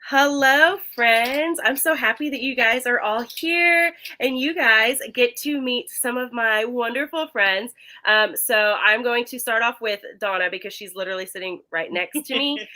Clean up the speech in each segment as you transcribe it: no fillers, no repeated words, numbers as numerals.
Hello, friends. I'm so happy that you guys are all here and you guys get to meet some of my wonderful friends. So I'm going to start off with Donna because she's literally sitting right next to me.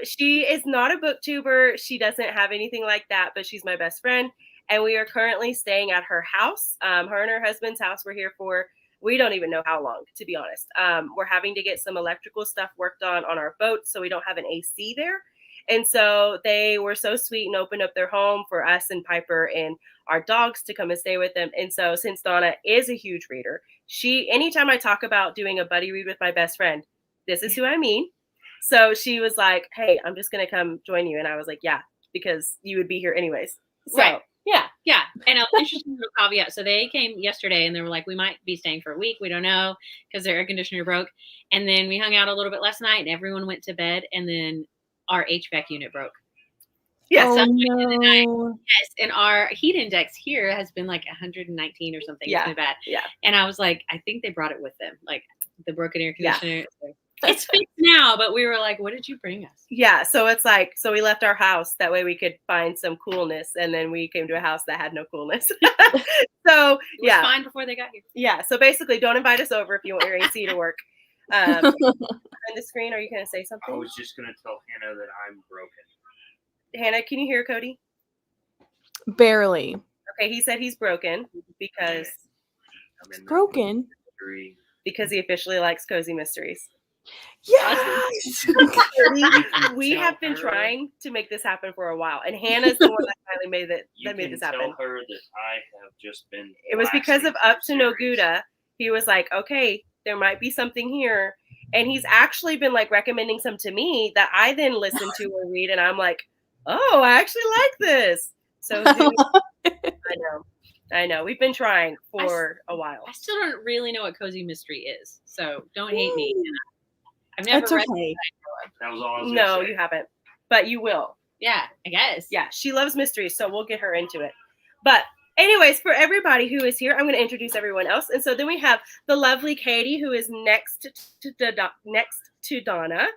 She is not a booktuber. She doesn't have anything like that, but she's my best friend. And we are currently staying at her house. Her and her husband's house we're here for. We don't even know how long, to be honest. We're having to get some electrical stuff worked on our boat, so we don't have an AC there. And so they were so sweet and opened up their home for us and Piper and our dogs to come and stay with them. And so since Donna is a huge reader, anytime I talk about doing a buddy read with my best friend, this is who I mean. So she was like, "Hey, I'm just going to come join you." And I was like, "Yeah, because you would be here anyways." So, right. Yeah. Yeah. And an interesting little caveat. So they came yesterday and they were like, we might be staying for a week. We don't know because their air conditioner broke. And then we hung out a little bit last night and everyone went to bed. And then our HVAC unit broke. Yes. Oh, no. Yes. And our heat index here has been like 119 or something. Yeah. It's been bad. Yeah. And I was like, I think they brought it with them. Like the broken air conditioner. Yeah. It's fixed now, but we were like, what did you bring us? Yeah, so it's like, so we left our house that way we could find some coolness, and then we came to a house that had no coolness. So It was fine before they got here. Yeah, so basically, don't invite us over if you want your AC to work. On the screen, are you going to say something? I was just going to tell Hannah that I'm broken. Hannah, can you hear Cody? Barely. Okay, he said he's broken because broken because he officially likes cozy mysteries. Yes. we have been trying to make this happen for a while, and Hannah's the one that finally made it. That made this happen. Tell her that I have just been. It was because of Up to No Gouda. He was like, "Okay, there might be something here," and he's actually been like recommending some to me that I then listen to or read, and I'm like, "Oh, I actually like this." So I know. We've been trying for a while. I still don't really know what cozy mystery is, so don't hate me. I've never read it. That was all I was No, you haven't, but you will. Yeah, I guess. Yeah, she loves mysteries, so we'll get her into it. But anyways, for everybody who is here, I'm going to introduce everyone else. And so then we have the lovely Katie, who is next to Donna.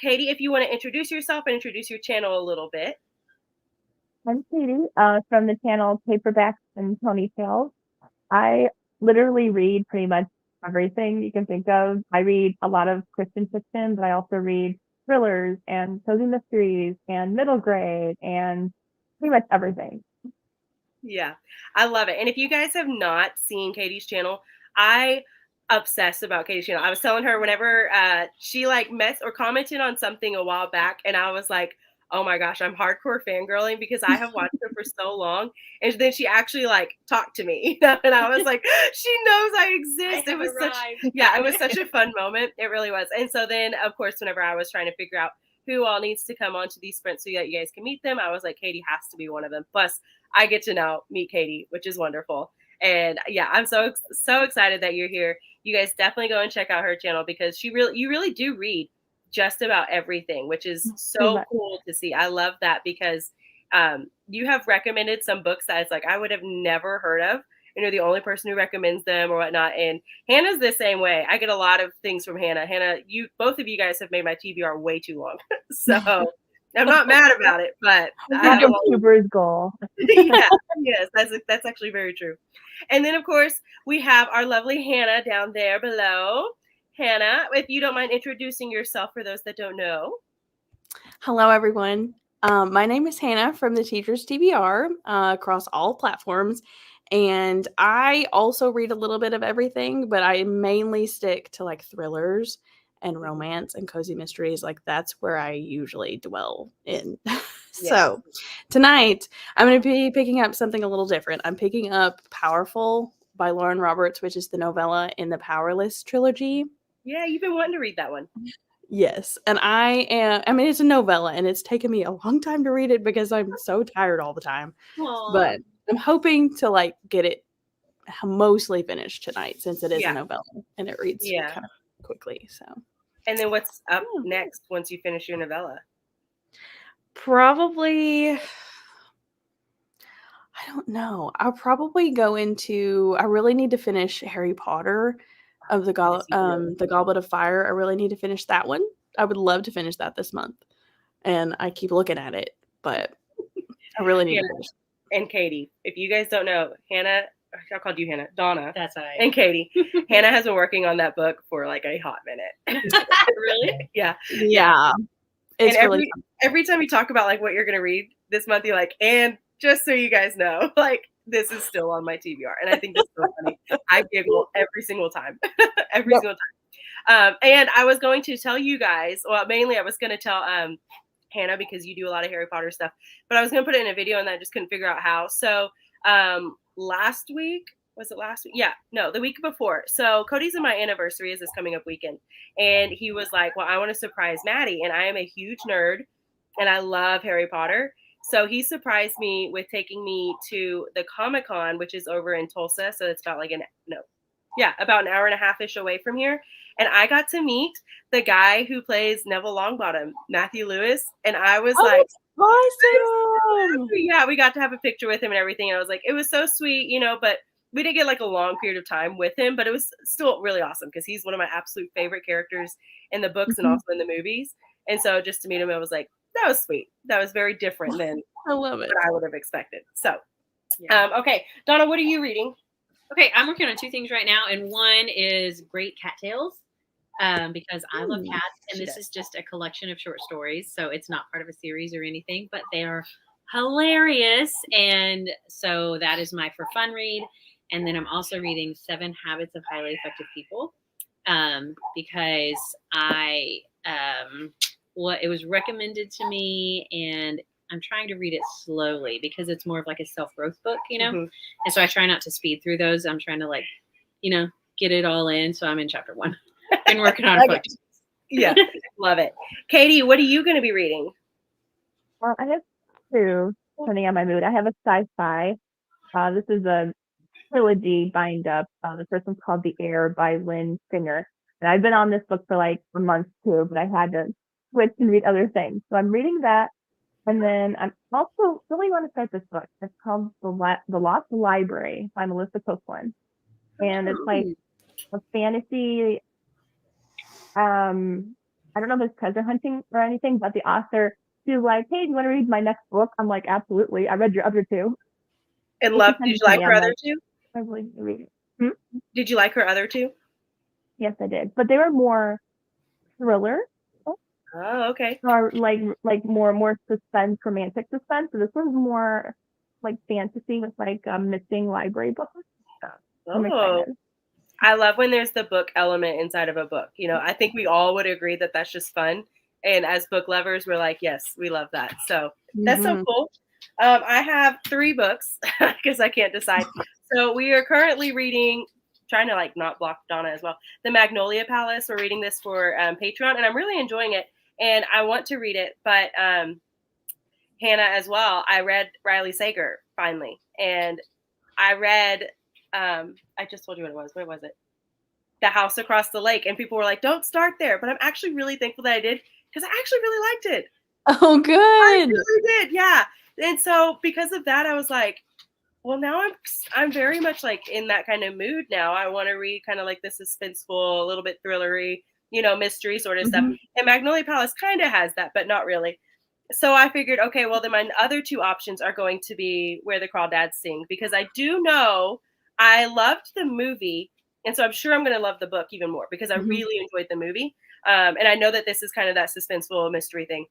Katie, if you want to introduce yourself and introduce your channel a little bit. I'm Katie from the channel Paperbacks and Ponytails. I literally read pretty much everything you can think of. I read a lot of Christian fiction, but I also read thrillers and cozy mysteries and middle grade and pretty much everything. Yeah, I love it. And if you guys have not seen Katie's channel, I obsess about Katie's channel. I was telling her whenever she like commented on something a while back, and I was like, oh my gosh, I'm hardcore fangirling because I have watched her for so long. And then she actually like talked to me, and I was like, she knows I exist. It was it was such a fun moment. It really was. And so then, of course, whenever I was trying to figure out who all needs to come onto these sprints so that you guys can meet them, I was like, Katie has to be one of them. Plus, I get to now meet Katie, which is wonderful. And yeah, I'm so excited that you're here. You guys definitely go and check out her channel because you really do read just about everything, which is so cool to see. I love that because you have recommended some books that it's like I would have never heard of. You're the only person who recommends them or whatnot. And Hannah's the same way. I get a lot of things from Hannah. Hannah, both of you guys have made my TBR way too long. So I'm not mad about it, but YouTuber's goal. Yes, that's actually very true. And then of course we have our lovely Hannah down there below. Hannah, if you don't mind introducing yourself for those that don't know. Hello, everyone. My name is Hannah from the Teachers TBR across all platforms. And I also read a little bit of everything, but I mainly stick to like thrillers and romance and cozy mysteries. Like that's where I usually dwell in. So tonight I'm going to be picking up something a little different. I'm picking up Powerful by Lauren Roberts, which is the novella in the Powerless trilogy. Yeah, you've been wanting to read that one. Yes. And it's a novella and it's taken me a long time to read it because I'm so tired all the time. Aww. But I'm hoping to like get it mostly finished tonight since it is a novella and it reads kind of quickly. So. And then what's up next once you finish your novella? Probably, I don't know. I'll probably go into. I really need to finish Harry Potter of the Goblet of Fire. I really need to finish that one. I would love to finish that this month, and I keep looking at it, but I really need to Hannah finish. and Katie. If you guys don't know, Hannah, I called you Hannah, Donna, That's all right. and Katie. Hannah has been working on that book for like a hot minute. Really? Yeah. Yeah. It's and really every time you talk about like what you're gonna read this month, you're like, and just so you guys know, like this is still on my TBR, and I think that's so funny. I giggle every single time, every Yep. single time. And I was going to tell you guys, well, mainly I was going to tell Hannah because you do a lot of Harry Potter stuff, but I was going to put it in a video and I just couldn't figure out how. So last week, was it last week? Yeah, no, the week before. So Cody's and my anniversary is this coming up weekend. And he was like, well, I want to surprise Maddie. And I am a huge nerd and I love Harry Potter. So he surprised me with taking me to the Comic-Con, which is over in Tulsa. So it's about like about an hour and a half-ish away from here. And I got to meet the guy who plays Neville Longbottom, Matthew Lewis. And I was like, awesome. yeah, we got to have a picture with him and everything. And I was like, it was so sweet, but we didn't get like a long period of time with him, but it was still really awesome because he's one of my absolute favorite characters in the books and also in the movies. And so just to meet him, I was like, that was sweet. That was very different than I love it. what I would have expected. So, Yeah. Okay, Donna, what are you reading? Okay, I'm working on two things right now, and one is Great Cat Tales, because I love cats, and this is just a collection of short stories, so it's not part of a series or anything, but they are hilarious, and so that is my for fun read. And then I'm also reading 7 Habits of Highly Effective People, because it was recommended to me, and I'm trying to read it slowly because it's more of like a self-growth book, Mm-hmm. And so I try not to speed through those. I'm trying to get it all in. So I'm in chapter 1. Been working on it. Yeah, love it. Katie, what are you going to be reading? Well, I have two, depending on my mood. I have a sci-fi. This is a trilogy bind up. The first one's called The Air by Lynn Singer. And I've been on this book for like a month too, but I had to switch and read other things. So I'm reading that. And then I'm also really want to start this book. It's called The Lost Library by Melissa Copeland. And it's like a fantasy. I don't know if it's treasure hunting or anything, but the author, she's like, hey, do you want to read my next book? I'm like, absolutely. I read your other two. And love, did you like her other two? I really read it. Did you like her other two? Yes, I did. But they were more thriller. Oh, okay. Or like more suspense, romantic suspense. So this one's more like fantasy with like a missing library book. I'm excited. I love when there's the book element inside of a book. I think we all would agree that that's just fun. And as book lovers, we're like, yes, we love that. So that's so cool. I have 3 books because I can't decide. So we are currently reading, trying to like not block Donna as well, The Magnolia Palace. We're reading this for Patreon, and I'm really enjoying it. And I want to read it, but Hannah as well. I read Riley Sager finally, and I read. I just told you what it was. What was it? The House Across the Lake, and people were like, "Don't start there." But I'm actually really thankful that I did because I actually really liked it. Oh, good. I really did, yeah. And so because of that, I was like, well, now I'm very much like in that kind of mood now. I want to read kind of like the suspenseful, a little bit thrillery, mystery sort of stuff. And Magnolia Palace kind of has that, but not really. So I figured, okay, well, then my other 2 options are going to be Where the Crawdads Sing, because I do know I loved the movie. And so I'm sure I'm going to love the book even more because I really enjoyed the movie. And I know that this is kind of that suspenseful mystery thing.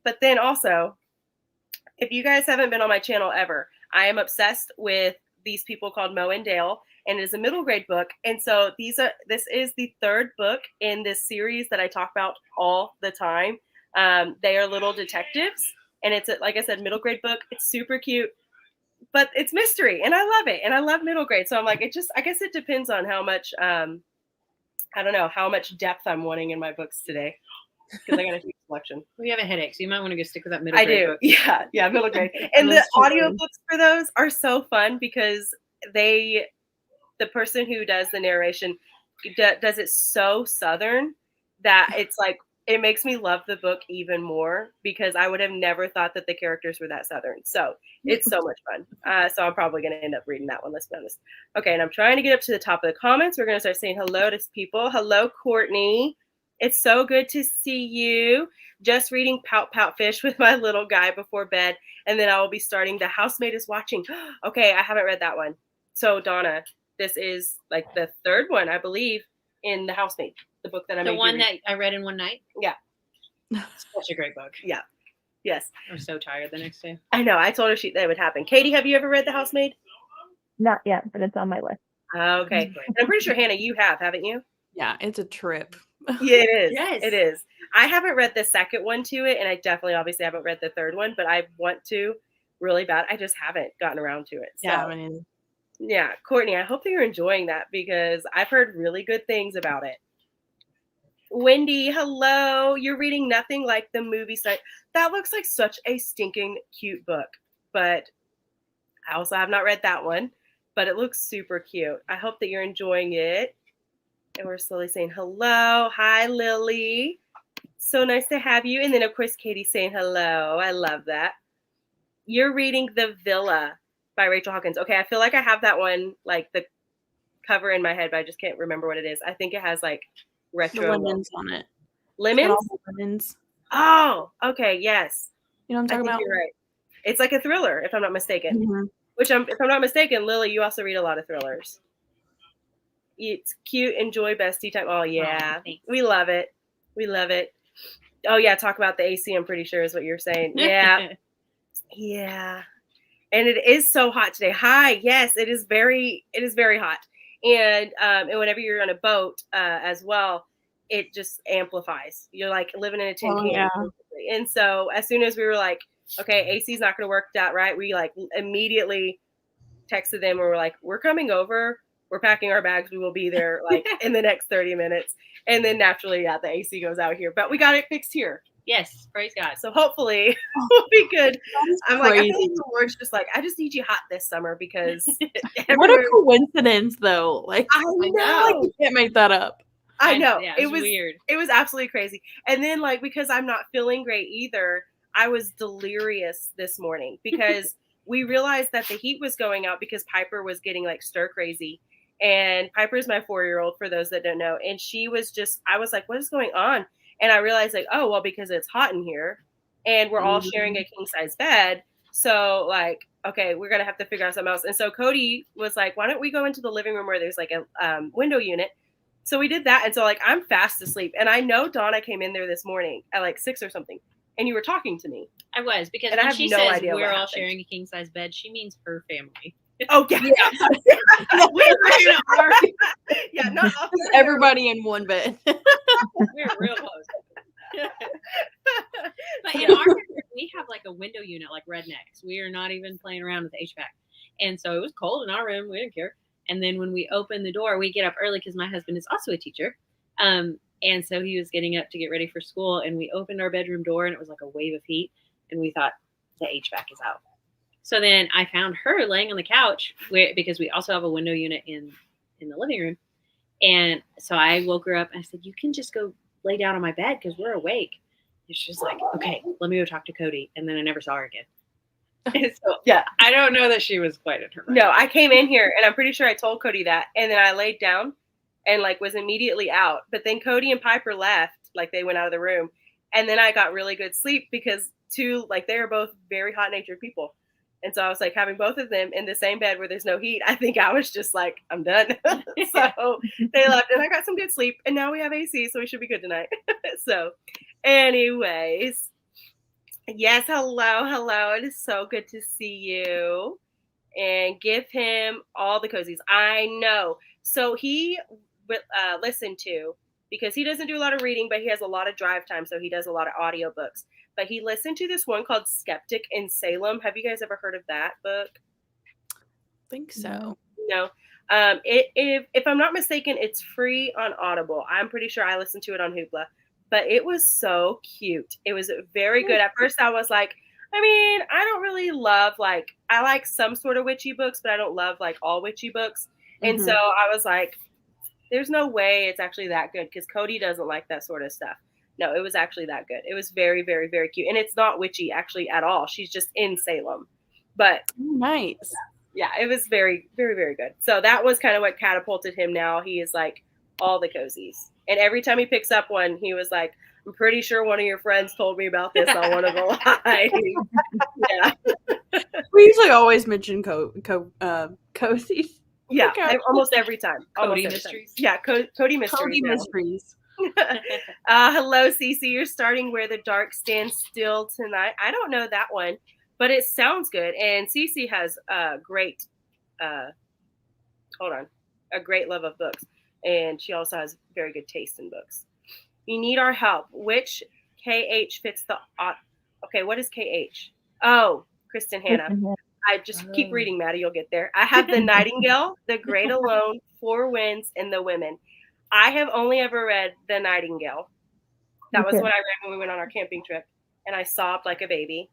But then also, if you guys haven't been on my channel ever, I am obsessed with these people called Mo and Dale, and it is a middle grade book. And so this is the 3rd book in this series that I talk about all the time. They are little detectives, and it's like I said, middle grade book. It's super cute, but it's mystery, and I love it, and I love middle grade. So I'm like, I guess it depends on how much I don't know how much depth I'm wanting in my books today. Because I got a huge selection. We have a headache, so you might want to go stick with that middle grade book. Yeah, middle grade. And the audiobooks for those are so fun because the person who does the narration does it so Southern that it's like, it makes me love the book even more because I would have never thought that the characters were that Southern. So it's so much fun. So I'm probably going to end up reading that one. Let's be honest. Okay, and I'm trying to get up to the top of the comments. We're going to start saying hello to people. Hello, Courtney. It's so good to see you. Just reading Pout Pout Fish with my little guy before bed, and then I will be starting The Housemaid is Watching. Okay, I haven't read that one. So Donna, this is like the third one, I believe, in The Housemaid, the book that I made The you one read. that I read in one night. Yeah. Such a great book. Yeah. Yes. I was so tired the next day. I know. I told her that would happen. Katie, have you ever read The Housemaid? Not yet, but it's on my list. Okay. And I'm pretty sure, Hannah, you have, haven't you? Yeah, it's a trip. Yeah, it is. Yes. It is. I haven't read the second one to it, and I definitely obviously haven't read the third one, but I want to really bad. I just haven't gotten around to it. So, Yeah, I mean, yeah, Courtney, I hope that you're enjoying that because I've heard really good things about it. Wendy, hello. You're reading Nothing Like the Movie Site. That looks like such a stinking cute book, but I also have not read that one, but it looks super cute. I hope that you're enjoying it. And we're slowly saying hello. Hi, Lily. So nice to have you. And then, of course, Katie saying hello. I love that. You're reading The Villa by Rachel Hawkins. Okay, I feel like I have that one, like the cover in my head, but I just can't remember what it is. I think it has like the retro lemons on it. It's got lemons. all the lemons. Oh, okay, yes. You know what I I'm think talking you're right. It's like a thriller, if I'm not mistaken. about? Mhm. Which, if I'm not mistaken, Lily, you also read a lot of thrillers. It's cute. Enjoy bestie time. Oh, yeah. thanks. We love it. We love it. Oh, yeah. Talk about the AC, I'm pretty sure is what you're saying. Yeah. Yeah. And it is so hot today. Hi. Yes, it is very hot. And whenever you're on a boat as well, it just amplifies. You're like living in a tin Oh, can. yeah. Basically. And so as soon as we were like, okay, AC is not going to work that right, we like immediately texted them and we're like, we're coming over. We're packing our bags. We will be there like in the next 30 minutes. And then naturally, yeah, the AC goes out here. But we got it fixed here. Yes, praise God. So hopefully we'll be good. That is I'm like, I feel crazy. like the Lord's just like, I just need you hot this summer because What everywhere- a coincidence, though. Like, I know. like you can't make that up. I know. Yeah, It was weird. it was absolutely crazy. And then like because I'm not feeling great either, I was delirious this morning because we realized that the heat was going out because Piper was getting like stir crazy. And Piper's my 4-year-old for those that don't know. And she was just, I was like, what is going on? And I realized like, oh, well, because it's hot in here and we're all sharing a king size bed. So like, okay, we're going to have to figure out something else. And so Cody was like, why don't we go into the living room where there's like a window unit? So we did that. And so like, I'm fast asleep. And I know Donna came in there this morning at like 6 or something. And you were talking to me. I was because And I when have she no says idea what we're all happened. sharing a king size bed, she means her family. Oh, yeah. Yeah, not all Everybody in one bed. We're real close. But in our we have like a window unit like rednecks. We are not even playing around with HVAC. And so it was cold in our room. We didn't care. And then when we open the door, we get up early because my husband is also a teacher. And so he was getting up to get ready for school. And we opened our bedroom door and it was like a wave of heat. And we thought the HVAC is out. So then I found her laying on the couch because we also have a window unit in the living room. And so I woke her up and I said, you can just go lay down on my bed because we're awake. And she's like, okay, let me go talk to Cody. And then I never saw her again. And so Yeah. I don't know that she was quite in her mind. No, I came in here and I'm pretty sure I told Cody that. And then I laid down and like was immediately out. But then Cody and Piper left, like they went out of the room. And then I got really good sleep because they are both very hot natured people. And so I was like having both of them in the same bed where there's no heat. I think I was just like, I'm done. So they left and I got some good sleep. And now we have AC, so we should be good tonight. So anyways, yes, hello. It is so good to see you. And give him all the cozies. I know. So he listened to, because he doesn't do a lot of reading, but he has a lot of drive time. So he does a lot of audiobooks. But he listened to this one called Skeptic in Salem. Have you guys ever heard of that book? I think so. No. If I'm not mistaken, it's free on Audible. I'm pretty sure I listened to it on Hoopla. But it was so cute. It was very good. At first I was like, I mean, I don't really love, like, I like some sort of witchy books, but I don't love, like, all witchy books. And so I was like, there's no way it's actually that good because Cody doesn't like that sort of stuff. No, it was actually that good. It was very, very, very cute. And it's not witchy actually at all. She's just in Salem. But Oh, nice. yeah, it was very, very, very good. So that was kind of what catapulted him now. He is like all the cozies. And every time he picks up one, he was like, I'm pretty sure one of your friends told me about this on one of the lives. Yeah. We usually always mention Cozy's. Yeah. Okay. Almost every time. Cody Almost every time. Mysteries. Yeah. Cody Mysteries. Cody now. Mysteries. Hello, Cece. You're starting Where the Dark Stands Still tonight. I don't know that one, but it sounds good. And Cece has a great, a great love of books. And she also has very good taste in books. You need our help. Which KH fits the... Okay, what is KH? Oh, Kristen Hannah. I just keep reading, Maddie. You'll get there. I have The Nightingale, The Great Alone, Four Winds, and The Women. I have only ever read The Nightingale. That was what I read when we went on our camping trip, and I sobbed like a baby.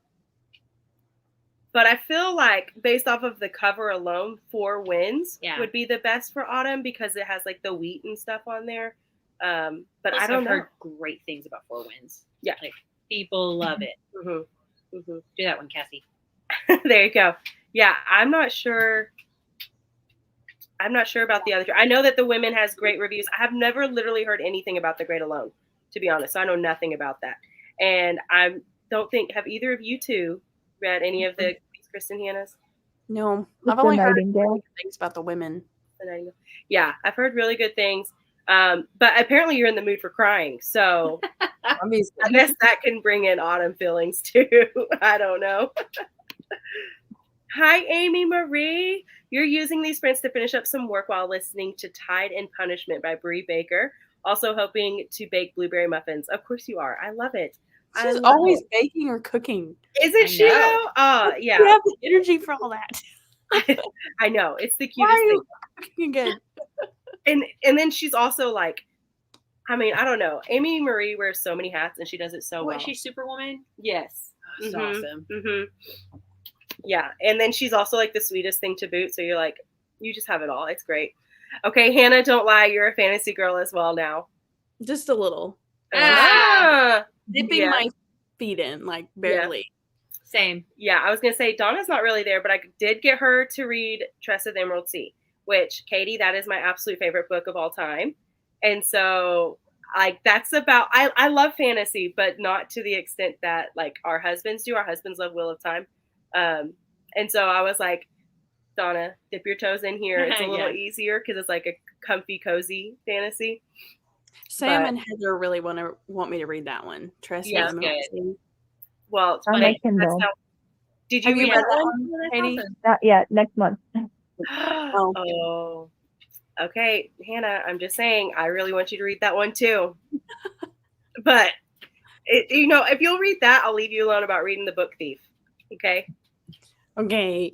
But I feel like, based off of the cover alone, Four Winds would be the best for autumn because it has like the wheat and stuff on there. But Plus, I don't know. I've heard great things about Four Winds. Yeah, like people love it. Mm-hmm. Do that one, Cassie. There you go. Yeah, I'm not sure about the other two. I know that The Women has great reviews. I have never literally heard anything about The Great Alone, to be honest. So I know nothing about that. And I don't think, have either of you two read any of the Kristen Hannah's? No, Just I've only The heard Nightingale. really good things about The Women. Yeah, I've heard really good things. But apparently you're in the mood for crying. So Obviously. I guess that can bring in autumn feelings too. I don't know. Hi, Amy Marie. You're using these prints to finish up some work while listening to Tide and Punishment by Brie Baker. Also hoping to bake blueberry muffins. Of course you are. I love it. She's always baking or cooking. Isn't she though? Yeah. You have the energy for all that. I know. It's the Why cutest are you thing. cooking good? And then she's also like, I mean, I don't know. Amy Marie wears so many hats and she does it so well. Is she Superwoman? Yes. That's awesome. Mm-hmm. Yeah. And then she's also like the sweetest thing to boot. So you're like, you just have it all. It's great. Okay, Hannah, don't lie. You're a fantasy girl as well now. Just a little. Dipping my feet in, like barely. Yeah. Same. Yeah, I was going to say Donna's not really there, but I did get her to read Tress of the Emerald Sea, which, Katie, that is my absolute favorite book of all time. And so like that's about, I love fantasy, but not to the extent that like our husbands do. Our husbands love Wheel of Time. And so I was like, Donna, dip your toes in here. It's a little easier because it's like a comfy, cozy fantasy. Sam and Heather really want me to read that one. Tress. Yeah, good. Well, it's on my Kindle. Did you read that one? Katie? Not yet. Next month. Oh. Okay, Hannah, I'm just saying, I really want you to read that one too. But, if you'll read that, I'll leave you alone about reading The Book Thief. Okay? Okay.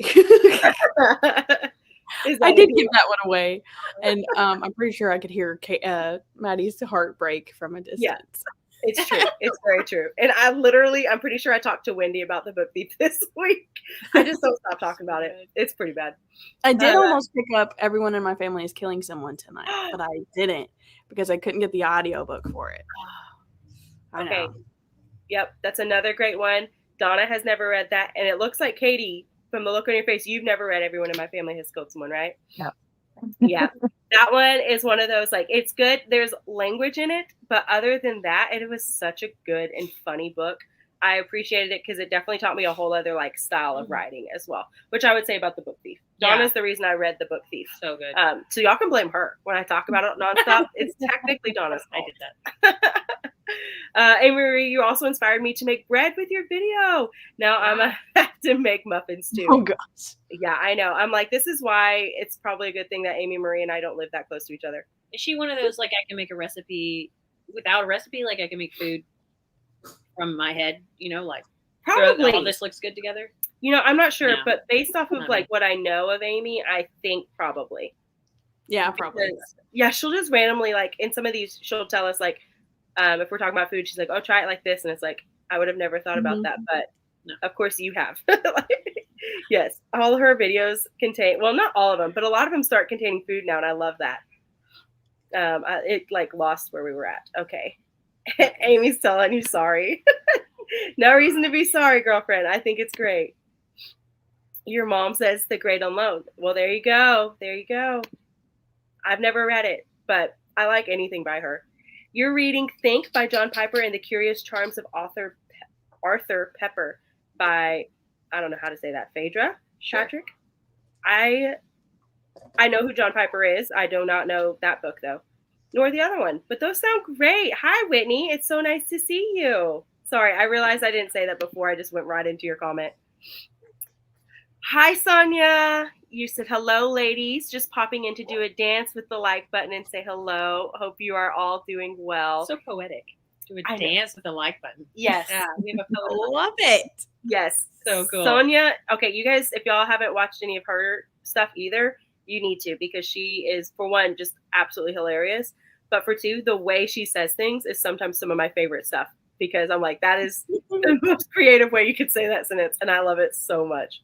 I did give that one away. And I'm pretty sure I could hear Maddie's heart break from a distance. Yeah, it's true. It's very true. And I'm pretty sure I talked to Wendy about The Book Thief this week. I just don't stop talking about it. It's pretty bad. I did almost pick up Everyone in My Family is Killing Someone tonight, but I didn't because I couldn't get the audiobook for it. I know. Okay. Yep, that's another great one. Donna has never read that. And it looks like, Katie, from the look on your face, you've never read Everyone in My Family Has Killed Someone, right? No. Yeah. That one is one of those, like, it's good. There's language in it. But other than that, it was such a good and funny book. I appreciated it because it definitely taught me a whole other, like, style of writing as well, which I would say about The Book Thief. Donna's the reason I read The Book Thief. So good. So y'all can blame her when I talk about it nonstop. It's technically Donna's fault. I did that. Amy Marie, you also inspired me to make bread with your video. Now I'm gonna have to make muffins too. Oh gosh. Yeah, I know. I'm like, this is why it's probably a good thing that Amy Marie and I don't live that close to each other. Is she one of those, like, I can make a recipe without a recipe? Like, I can make food from my head, like, Probably. all this looks good together? I'm not sure, No. but based off of No. like what I know of Amy, I think probably. Yeah, probably. Because, yeah, she'll just randomly, like, in some of these, she'll tell us, like, if we're talking about food, she's like, oh, try it like this. And it's like, I would have never thought about that. But No. of course you have. Yes. All her videos contain, well, not all of them, but a lot of them start containing food now. And I love that. It like lost where we were at. Okay. Amy's telling you sorry. No reason to be sorry, girlfriend. I think it's great. Your mom says The Great Unknown. Well, there you go. There you go. I've never read it, but I like anything by her. You're reading Think by John Piper and the Curious Charms of Arthur Pepper by, I don't know how to say that, Phaedra Patrick. I know who John Piper is. I do not know that book, though, nor the other one. But those sound great. Hi, Whitney. It's so nice to see you. Sorry, I realized I didn't say that before. I just went right into your comment. Hi, Sonia. You said, hello, ladies. Just popping in to do a dance with the like button and say hello. Hope you are all doing well. So poetic. Do I a know. dance with the like button. Yes. Yeah, we have a poet. Love it. Yes. So cool. Sonia, okay, you guys, if y'all haven't watched any of her stuff either, you need to, because she is, for one, just absolutely hilarious. But for two, the way she says things is sometimes some of my favorite stuff, because I'm like, that is the most creative way you could say that sentence. And I love it so much.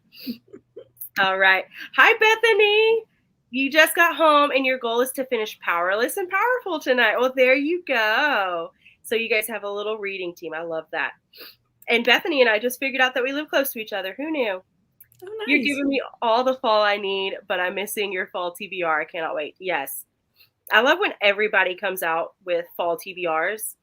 All right. Hi, Bethany. You just got home and your goal is to finish Powerless and Powerful tonight. Well, there you go. So you guys have a little reading team. I love that. And Bethany and I just figured out that we live close to each other. Who knew? Oh, nice. You're giving me all the fall I need, but I'm missing your fall TBR. I cannot wait. Yes. I love when everybody comes out with fall TBRs.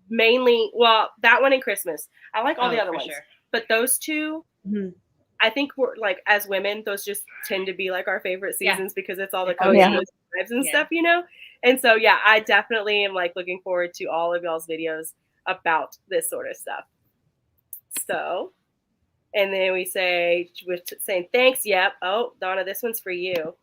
Mainly, well, that one and Christmas. I like all the other ones. Sure. But those two, Mhm. I think we're like, as women, those just tend to be like our favorite seasons because it's all the Oh, cozy yeah. vibes and Yeah. stuff, you know? And so, yeah, I definitely am like looking forward to all of y'all's videos about this sort of stuff. So, and then we're saying thanks. Yep. Oh, Donna, this one's for you.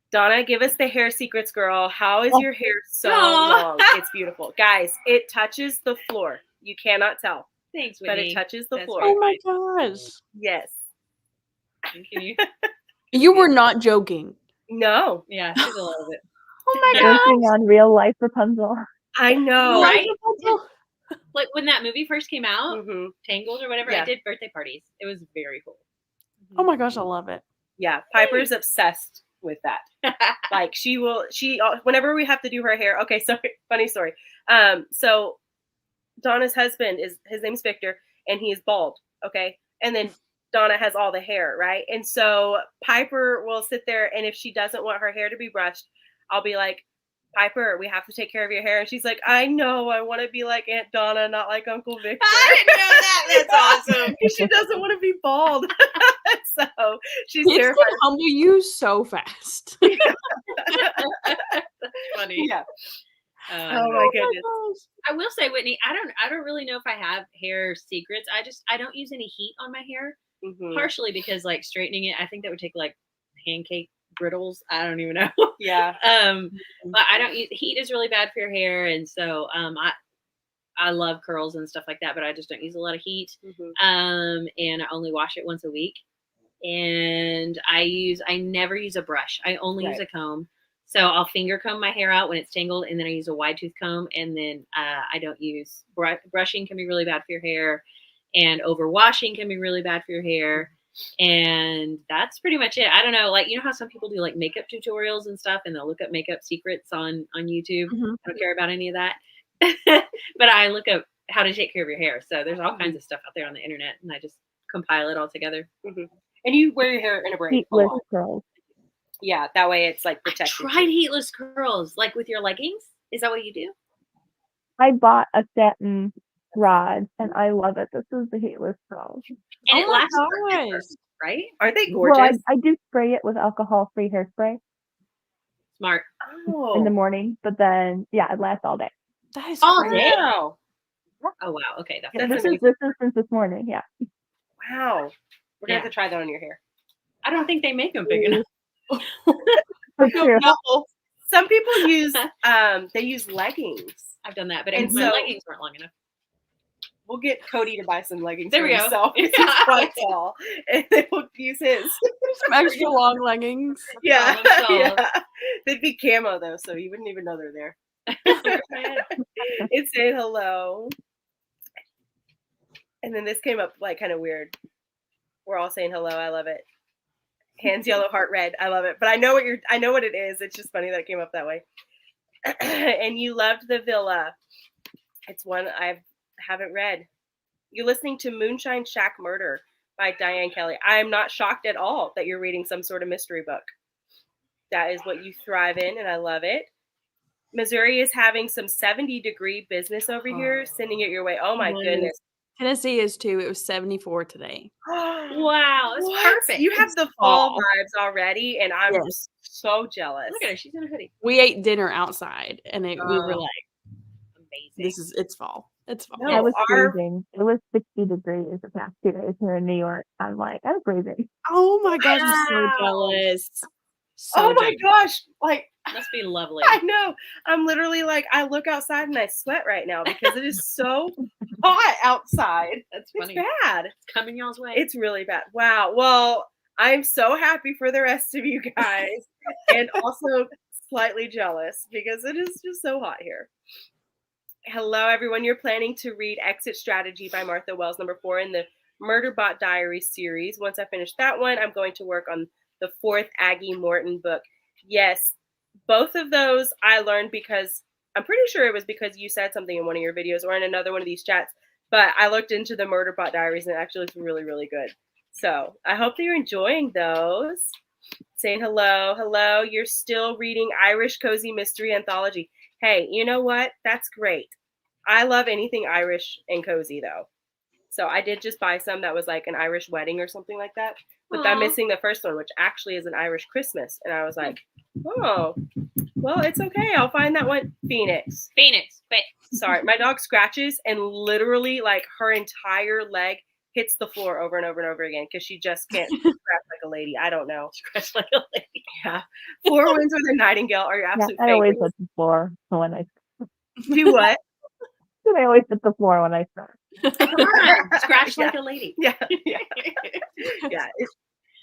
Donna, give us the hair secrets, girl. How is your hair so long? It's beautiful. Guys, it touches the floor. You cannot tell, Thanks, but Whitney. it touches the That's floor. very Oh my gosh. Yes. Thank you. You were not joking. No, Yeah, she's a little bit. Oh my Yeah. Working on real life Rapunzel. I know. Right? gosh. Like when that movie first came out, Mhm. Tangled or whatever, Yeah. I did birthday parties. It was very cool. Oh my gosh, I love it. Yeah, Piper's obsessed with that. Like whenever we have to do her hair. Okay, so funny story. So Donna's husband his name's Victor, and he is bald. Okay, and then Donna has all the hair, right? And so Piper will sit there, and if she doesn't want her hair to be brushed, I'll be like, Piper, we have to take care of your hair. And she's like, I know, I want to be like Aunt Donna, not like Uncle Victor. I didn't know that. That's awesome. She doesn't want to be bald. So she's Kids terrified. can humble you so fast. Funny. Yeah. Um, Oh my goodness. I will say, Whitney, I don't really know if I have hair secrets. I don't use any heat on my hair. Mhm. Partially because like straightening it, I think that would take like pancake brittles. I don't even know. Yeah. But I don't use heat is really bad for your hair, and so I love curls and stuff like that, but I just don't use a lot of heat. Mhm. And I only wash it once a week. And I never use a brush. I only use a comb. So I'll finger comb my hair out when it's tangled, and then I use a wide tooth comb, and then I don't use brushing can be really bad for your hair, and overwashing can be really bad for your hair. And that's pretty much it. I don't know, like, you know how some people do like makeup tutorials and stuff, and they'll look up makeup secrets on YouTube. Mhm. I don't care about any of that. But I look up how to take care of your hair. So there's all kinds of stuff out there on the internet, and I just compile it all together. And you wear your hair in a braid. a Heatless lot. curls. Yeah, that way it's like I protected. tried heatless curls, like with your leggings. Is that what you do? I bought a satin rod and I love it. This is the heatless curls. And it Oh my lasts forever, gosh. right? Aren't they Well, gorgeous? I do spray it with alcohol-free hairspray Smart. in the morning, but then it lasts all day. That is All great. day? Wow. Oh wow. Okay, that's That's This amazing. is since this morning. Yeah. Wow. We're gonna have Yeah. to try that on your hair. I don't think they make them big enough. For sure. Some people use they use leggings. I've done that, but And my so- leggings weren't long enough. We'll get Cody to buy some leggings There for we go. himself. He's quite tall, and then we'll use his. Some extra long leggings. Yeah, Problem solved. yeah. They'd be camo though, so you wouldn't even know they're there. It's saying hello, and then this came up like kind of weird. We're all saying hello. I love it. Hands yellow, heart red. I love it. But I know what it is. It's just funny that it came up that way. And you loved the villa. It's one I haven't read. You're listening to Moonshine Shack Murder by Diane Kelly. I am not shocked at all that you're reading some sort of mystery book. That is what you thrive in, and I love it. Missouri is having some 70-degree business over here, sending it your way. Oh my Nice. goodness. Tennessee is too. It was 74 today. Wow, that's What? perfect. You have the fall fall. vibes already, and I'm Yes. so jealous. Look at her. She's in a hoodie. We ate dinner outside, and we were Oh. like, Amazing. it's fall. It's fall. No, I was our- freezing. It was 60 degrees the past 2 days here in New York. I'm like, I'm freezing. Oh my gosh, I'm so Wow. jealous. So oh my jealous. gosh. Like, Must be lovely. I know. I'm literally like, I look outside and I sweat right now because it is so hot outside. That's It's funny. bad. It's coming y'all's way. It's really bad. Wow. Well, I'm so happy for the rest of you guys and also slightly jealous because it is just so hot here. Hello, everyone. You're planning to read Exit Strategy by Martha Wells, number 4 in the Murderbot Diaries series. Once I finish that one, I'm going to work on the 4th Aggie Morton book. Yes, both of those I learned because I'm pretty sure it was because you said something in one of your videos or in another one of these chats, but I looked into the Murderbot Diaries and it actually looks really, really good. So I hope that you're enjoying those. Saying hello. Hello. You're still reading Irish Cozy Mystery Anthology. Hey, you know what? That's great. I love anything Irish and cozy, though. So I did just buy some that was like an Irish wedding or something like that. But I'm Aw. missing the first one, which actually is an Irish Christmas. And I was like, oh, well, it's okay. I'll find that one. Phoenix. Phoenix. But Sorry. My dog scratches and literally like her entire leg hits the floor over and over and over again because she just can't scratch like a lady. I don't know. scratch like a lady. Yeah. 4 Winds with a Nightingale are your Yeah, absolute I always favorites. hit the floor when I Do what? I always hit the floor when I start. Come on. Scratch Yeah. like a lady. Yeah. Yeah. Yeah.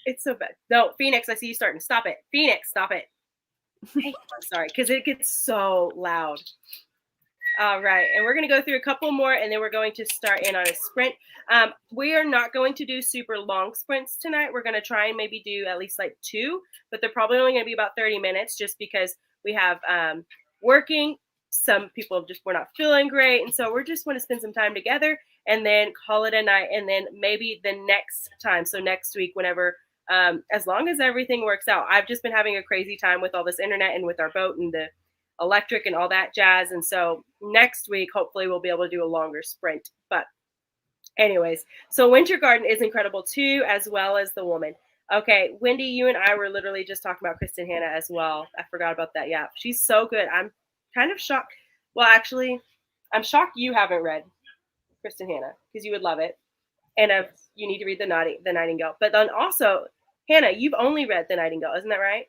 It's so bad. No, Phoenix, I see you starting. Stop it. Phoenix, stop it. Hey, I'm sorry, because it gets so loud. All right, and we're going to go through a couple more, and then we're going to start in on a sprint. We are not going to do super long sprints tonight. We're going to try and maybe do at least like 2, but they're probably only going to be about 30 minutes just because we have working. Some people just were not feeling great, and so we're just want to spend some time together and then call it a night, and then maybe the next time, so next week, whenever, as long as everything works out. I've just been having a crazy time with all this internet and with our boat and the electric and all that jazz. And so next week, hopefully we'll be able to do a longer sprint. But anyways, so Winter Garden is incredible too, as well as The Woman. Okay, Wendy, you and I were literally just talking about Kristen Hanna as well. I forgot about that. Yeah, she's so good. I'm kind of shocked. Well, actually, I'm shocked you haven't read Kristen Hanna because you would love it. And you need to read The Nightingale. But then also, Hannah, you've only read The Nightingale, isn't that right?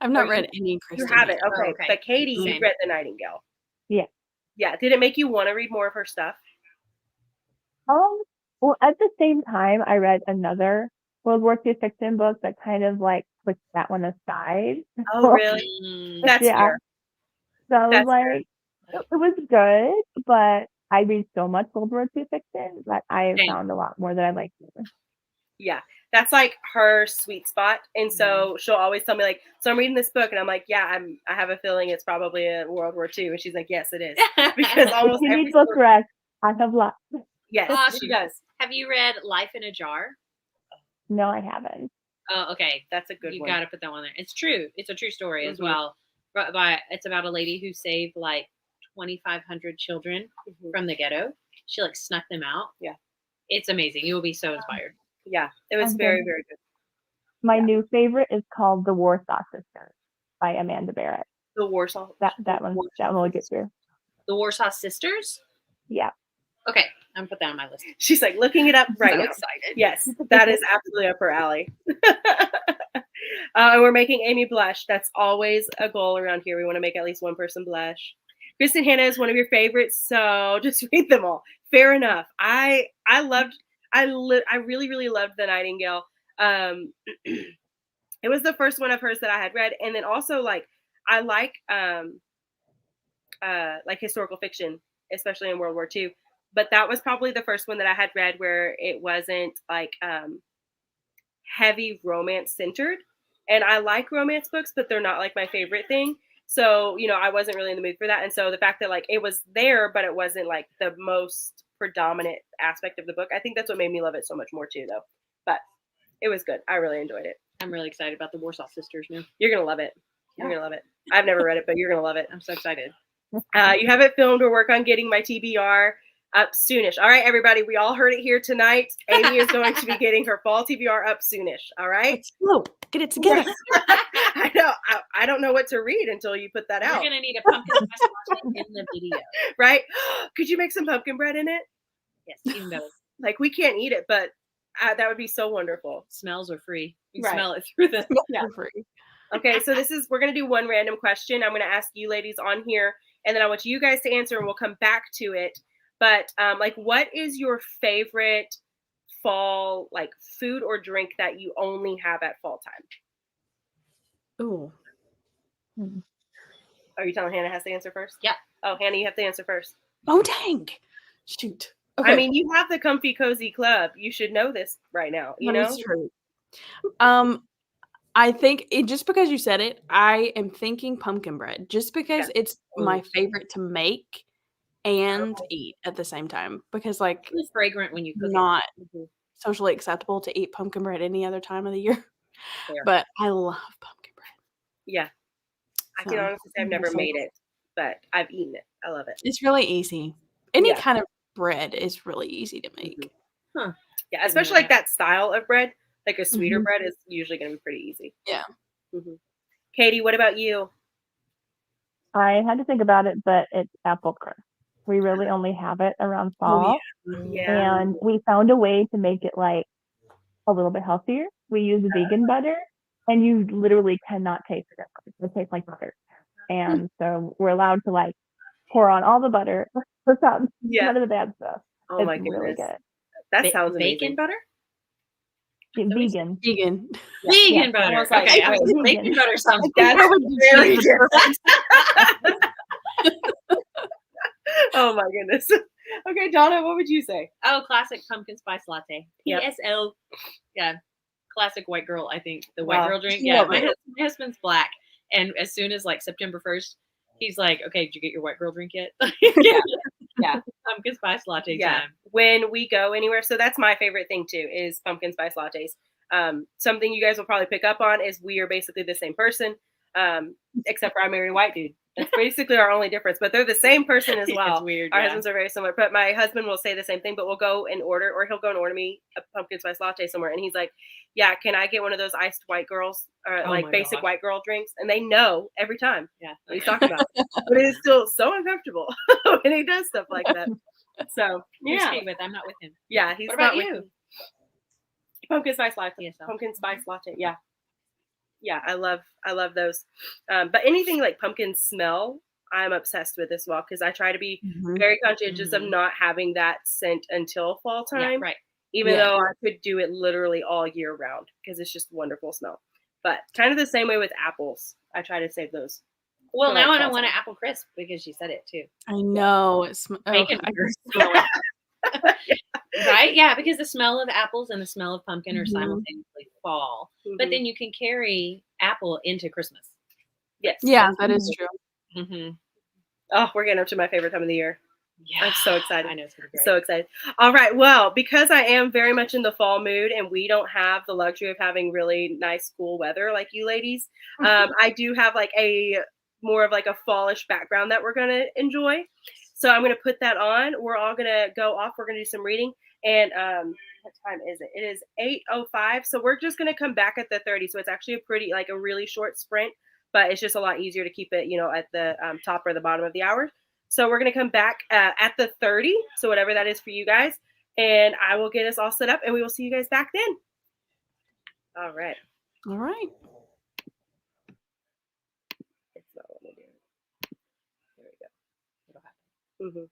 I've not Or read any Kristen. You haven't. Hanna. Okay. okay. But Katie, Same. you read The Nightingale. Yeah. Yeah. Did it make you want to read more of her stuff? Well, at the same time, I read another World War II fiction book that kind of like pushed that one aside. Oh, really? Mm. That's Yeah. fair. So I was That's fair. like, it was good, but I read so much World War II fiction that I Same. found a lot more that I liked. Yeah. That's like her sweet spot. And so she'll always tell me like, so I'm reading this book and I'm like, yeah, I have a feeling it's probably a World War II. And she's like, yes, it is. Because If almost you every need book story- rest, I have lots. Yes, Awesome. she does. Have you read Life in a Jar? No, I haven't. Oh, okay. That's a good You one. got to put that one there. It's true. It's a true story as Mhm. well. It's about a lady who saved like 2,500 children Mhm. from the ghetto. She like snuck them out. Yeah. It's amazing. You will be so inspired. Yeah. It was Okay. very, very good. My new favorite is called The Warsaw Sisters by Amanda Barrett. The Warsaw. That one will get through. The Warsaw Sisters. Yeah. Okay, I'm gonna put that on my list. She's like looking it up right so now. excited. Yes, that is absolutely up her alley. And we're making Amy blush. That's always a goal around here. We want to make at least one person blush. Kristen Hanna is one of your favorites, so just read them all. Fair enough. I really, really loved The Nightingale. It was the first one of hers that I had read, and then also like I like historical fiction, especially in World War II. But that was probably the first one that I had read where it wasn't like heavy romance centered. And I like romance books, but they're not like my favorite thing. So, I wasn't really in the mood for that. And so the fact that like it was there, but it wasn't like the most predominant aspect of the book, I think that's what made me love it so much more too, though. But it was good. I really enjoyed it. I'm really excited about the Warsaw Sisters now. You're going to love it. You're gonna love it. I've never read it, but you're gonna love it. I'm so excited. You have it filmed or work on getting my TBR up soonish. All right, everybody, we all heard it here tonight. Amy is going to be getting her fall TBR up soonish. All right. Let's go. Get it together. I know. I don't know what to read until you put that We're out. gonna need a pumpkin spice latte in the video. Right? Could you make some pumpkin bread in it? Yes, even better. Like we can't eat it, but that would be so wonderful. Smells are free. You Right. smell it through the. Yeah. For free. Okay, so we're gonna do one random question. I'm gonna ask you ladies on here, and then I want you guys to answer, and we'll come back to it. But like, what is your favorite fall like food or drink that you only have at fall time? Ooh. Are you telling Hannah has to answer first? Yeah. Oh, Hannah, you have to answer first. Oh, dang. Shoot. Okay. I mean, you have the Comfy Cozy Club. You should know this right now. You That know? is true. I think just because you said it, I am thinking pumpkin bread, just because it's my favorite to make and eat at the same time. Because like It's fragrant when you cook not it. socially acceptable to eat pumpkin bread any other time of the year. Fair. But I love pumpkin bread. Yeah. I can So, honestly say I've never so made it, but I've eaten it. I love it. It's really easy. Any Yeah. kind of bread is really easy to make. Yeah, especially like that style of bread, like a sweeter Mhm. bread is usually going to be pretty easy. Yeah. Mhm. Katie, what about you? I had to think about it, but it's apple crust. We really only have it around fall. Yeah. And we found a way to make it like a little bit healthier. We use vegan butter, and you literally cannot taste the difference. It tastes like butter. And so we're allowed to like pour on all the butter without Yeah. none of the bad stuff. Oh It's my goodness. really good. That sounds bacon amazing. butter. Vegan. Vegan. Vegan butter. Almost like- Okay, I was Vegan. bacon butter sounds That's That would be very cheese. different. Oh my goodness. Okay, Donna, what would you say? Oh, classic pumpkin spice latte. Yep. PSL. Yeah. Classic white girl, I think. The white Wow. girl drink. Love Yeah. it. My husband's black. And as soon as like September 1st, he's like, okay, did you get your white girl drink yet? Yeah. Yeah. Pumpkin spice latte Yeah. time. When we go anywhere, so that's my favorite thing too, is pumpkin spice lattes. Something you guys will probably pick up on is we are basically the same person, except for I married a white dude. That's basically our only difference, but they're the same person as well. It's weird. Our yeah. husbands are very similar, but my husband will say the same thing, but we'll go and order, or he'll go and order me a pumpkin spice latte somewhere. And he's like, yeah, can I get one of those iced white girls or Oh like my basic gosh. white girl drinks? And they know every time Yeah. what he's talking about, but it is still so uncomfortable when he does stuff like that. So You're yeah, staying with. I'm not with him. yeah, he's What about not with you? me. Pumpkin spice latte. Yes, so. Pumpkin spice latte. Yeah. Yeah, I love those. But anything like pumpkin smell, I'm obsessed with as well, because I try to be Mhm. very conscientious of Mhm. not having that scent until fall Yeah, time, right. even Yeah. though I could do it literally all year round because it's just wonderful smell. But kind of the same way with apples. I try to save those. Well, for, now like, I fall want an time. apple crisp because she said it too. I know. Bacon I butter. can smell it. Right? Yeah, because the smell of apples and the smell of pumpkin are Mhm. simultaneously fall. But Mhm. then you can carry apple into Christmas. Yes. Yeah, that is true. Mm-hmm. Oh, we're getting up to my favorite time of the year. Yeah. I'm so excited. I know it's gonna be great. So excited. All right. Well, because I am very much in the fall mood and we don't have the luxury of having really nice, cool weather like you ladies, I do have like a more of like a fallish background that we're going to enjoy. So I'm going to put that on. We're all going to go off. We're going to do some reading. And what time is it? It is 8:05. So we're just going to come back at the 30. So it's actually a really short sprint, but it's just a lot easier to keep it, at the top or the bottom of the hour. So we're going to come back at the 30. So whatever that is for you guys. And I will get us all set up and we will see you guys back then. All right. All right. It's not what I'm doing. There we go. It'll happen. Mm-hmm.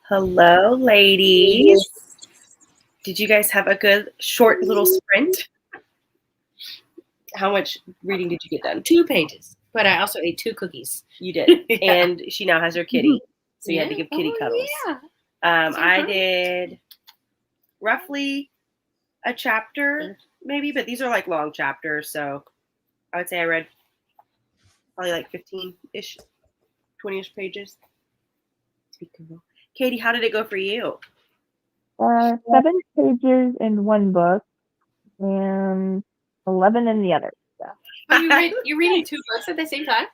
Hello, ladies. Did you guys have a good short little sprint? How much reading did you get done? 2 pages. But I also ate 2 cookies. You did. Yeah. And she now has her kitty. So you had to give kitty cuddles. Yeah. I did roughly a chapter, maybe, but these are like long chapters. So I would say I read probably like 15-ish, 20-ish pages. Katie, how did it go for you? 7 pages in one book and 11 in the other. Oh, you're reading 2 books at the same time?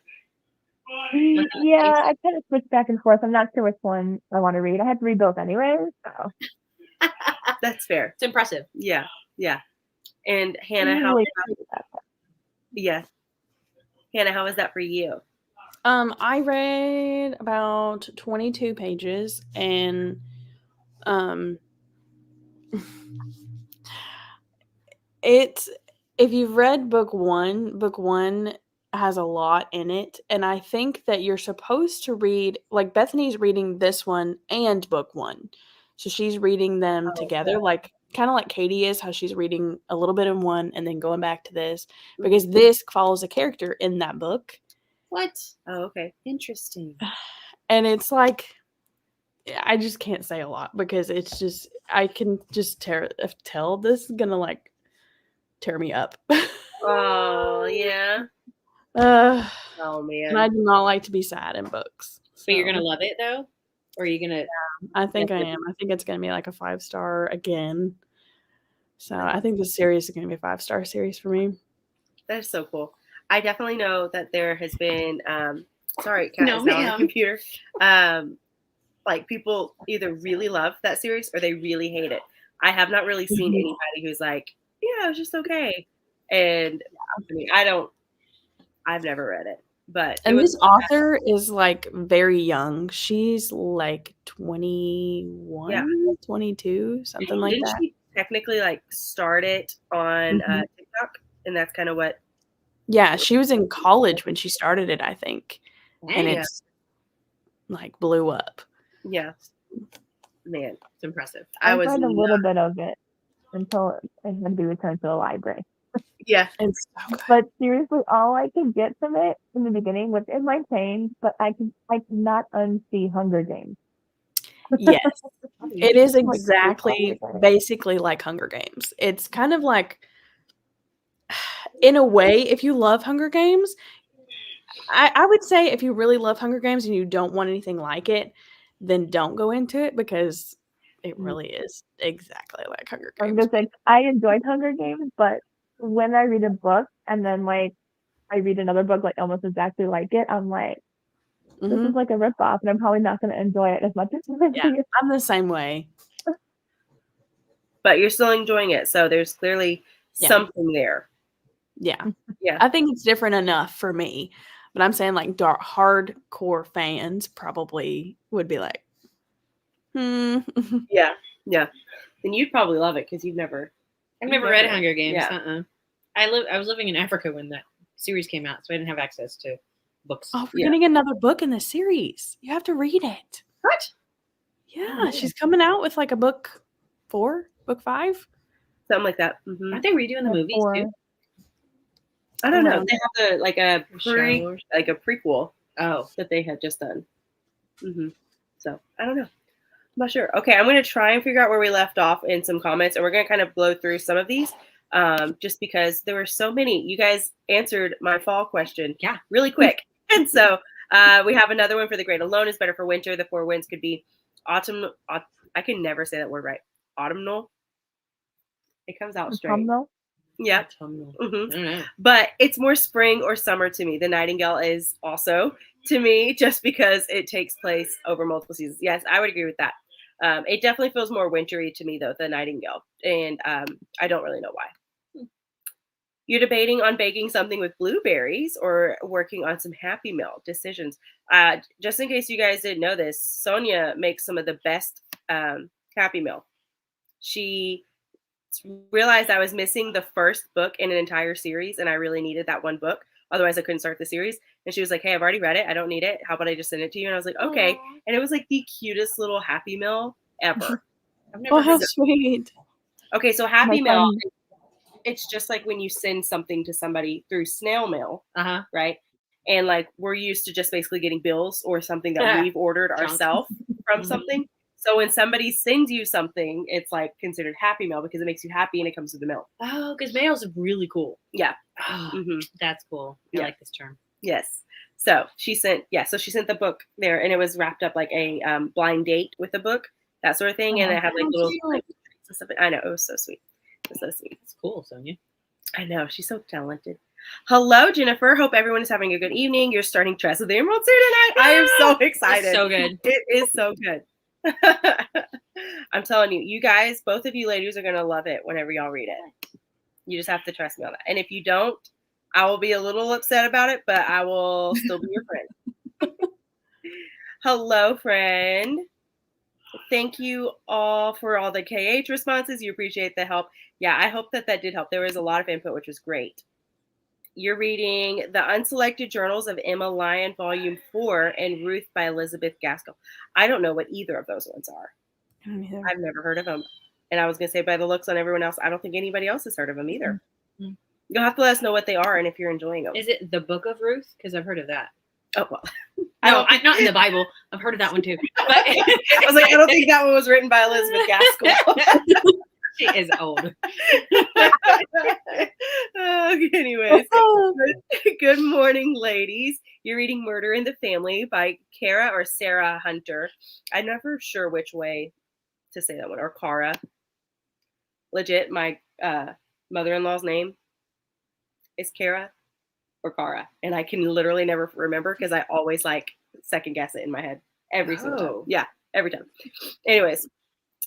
Yeah, I kind of switch back and forth. I'm not sure which one I want to read. I had to read both anyway. So. That's fair. It's impressive. Yeah, yeah. And I'm Hannah, how usually was pretty good at that. yeah. Hannah, how was that for you? I read about 22 pages and it's if you've read book one has a lot in it, and I think that you're supposed to read, like, Bethany's reading this one and book one. So she's reading them together, like kind of like Katie is, how she's reading a little bit in one and then going back to this, because this follows a character in that book. What? Oh, okay. Interesting. And it's like, I just can't say a lot because it's just, I can just tell this is gonna like tear me up. Oh, yeah. Oh man. And I do not like to be sad in books. But you're so gonna love it though? Or are you gonna I think I am. I think it's gonna be like a 5-star again. So I think this series is gonna be a 5-star series for me. That's so cool. I definitely know that there has been sorry, Kat No, is now on the ma'am. computer. Like people either really love that series or they really hate it. I have not really seen anybody who's like, yeah, it was just okay. And I mean, I've never read it. But And this author is like very young. She's like 21, 22, something like didn't that. she technically like start it on TikTok? And that's kind of what. Yeah, she was in college when she started it, I think. And Dang. it's like blew up. Yeah. Man, It's impressive. I read a little bit of it until it had to be returned to the library. Yeah. It's so good. But seriously, all I could get from it in the beginning, which it might change, but I could not unsee Hunger Games. Yes. It is exactly basically like Hunger Games. It's kind of like, in a way, if you love Hunger Games, I would say if you really love Hunger Games and you don't want anything like it, then don't go into it because it really is exactly like Hunger I'm Games. just like, I enjoyed Hunger Games, but when I read a book and then like I read another book like almost exactly like it, I'm like, this is like a ripoff, and I'm probably not going to enjoy it as much as I'm the same way. But you're still enjoying it, so there's clearly something there. Yeah. Yeah. I think it's different enough for me. But I'm saying like hardcore fans probably would be like, Yeah. Yeah. Then you'd probably love it because I've never read Hunger Games. Yeah. I was living in Africa when that series came out, so I didn't have access to books. Oh, we're getting another book in the series. You have to read it. What? Yeah, she's coming out with like a book 4, book 5. Something like that. Aren't they redoing the movies too? I don't know. They have a prequel. Oh, that they had just done. So I don't know. I'm not sure. Okay, I'm going to try and figure out where we left off in some comments, and we're going to kind of blow through some of these, just because there were so many. You guys answered my fall question, really quick, and so we have another one for the Great Alone is better for winter. The 4 winds could be autumn. I can never say that word right. Autumnal. It comes out straight. Autumnal? Yeah. I don't know. But it's more spring or summer to me. The Nightingale is also to me just because it takes place over multiple seasons. Yes, I would agree with that. It definitely feels more wintry to me, though, the Nightingale. And I don't really know why. You're debating on baking something with blueberries or working on some Happy Meal decisions. Just in case you guys didn't know this, Sonia makes some of the best Happy Meal. She realized I was missing the first book in an entire series, and I really needed that one book. Otherwise, I couldn't start the series. And she was like, hey, I've already read it. I don't need it. How about I just send it to you? And I was like, okay. Aw. And it was like the cutest little Happy Meal ever. I've never Oh, how heard of sweet. Okay, so Happy My Mail, son- it's just like when you send something to somebody through snail mail, Uh-huh. right? And like we're used to just basically getting bills or something that we've ordered Junk. ourselves from Mhm. something. So when somebody sends you something, it's like considered Happy Mail because it makes you happy and it comes with the mail. Oh, because mail's really cool. Yeah. Oh, hmm that's cool. I Yeah. like this term. Yes. So she sent the book there, and it was wrapped up like a blind date with the book, that sort of thing, and Oh, it had like how little cute. like, stuff. I know, it was so sweet. It was so sweet. It's cool, Sonia. I know, she's so talented. Hello, Jennifer. Hope everyone is having a good evening. You're starting Tress of the Emerald Sea tonight. I am so excited. It's so good. It is so good. I'm telling you, you guys, both of you ladies are going to love it whenever y'all read it. You just have to trust me on that. And if you don't, I will be a little upset about it, but I will still be your friend. Hello, friend. Thank you all for all the KH responses. You appreciate the help. Yeah, I hope that did help. There was a lot of input, which was great. You're reading The Unselected Journals of Emma Lyon, Volume 4, and Ruth by Elizabeth Gaskell. I don't know what either of those ones are. I don't either. I've never heard of them. And I was going to say, by the looks on everyone else, I don't think anybody else has heard of them either. Mm-hmm. You'll have to let us know what they are and if you're enjoying them. Is it the Book of Ruth? Because I've heard of that. Oh, well. No, not in the Bible. I've heard of that one too. But I was like, I don't think that one was written by Elizabeth Gaskell. she is old. Anyways, good morning, ladies. You're reading Murder in the Family by Kara or Sarah Hunter. I'm never sure which way to say that one, or Kara. Legit, my mother-in-law's name is Kara or Kara, and I can literally never remember because I always like second guess it in my head every single time. Oh. Yeah, every time. Anyways,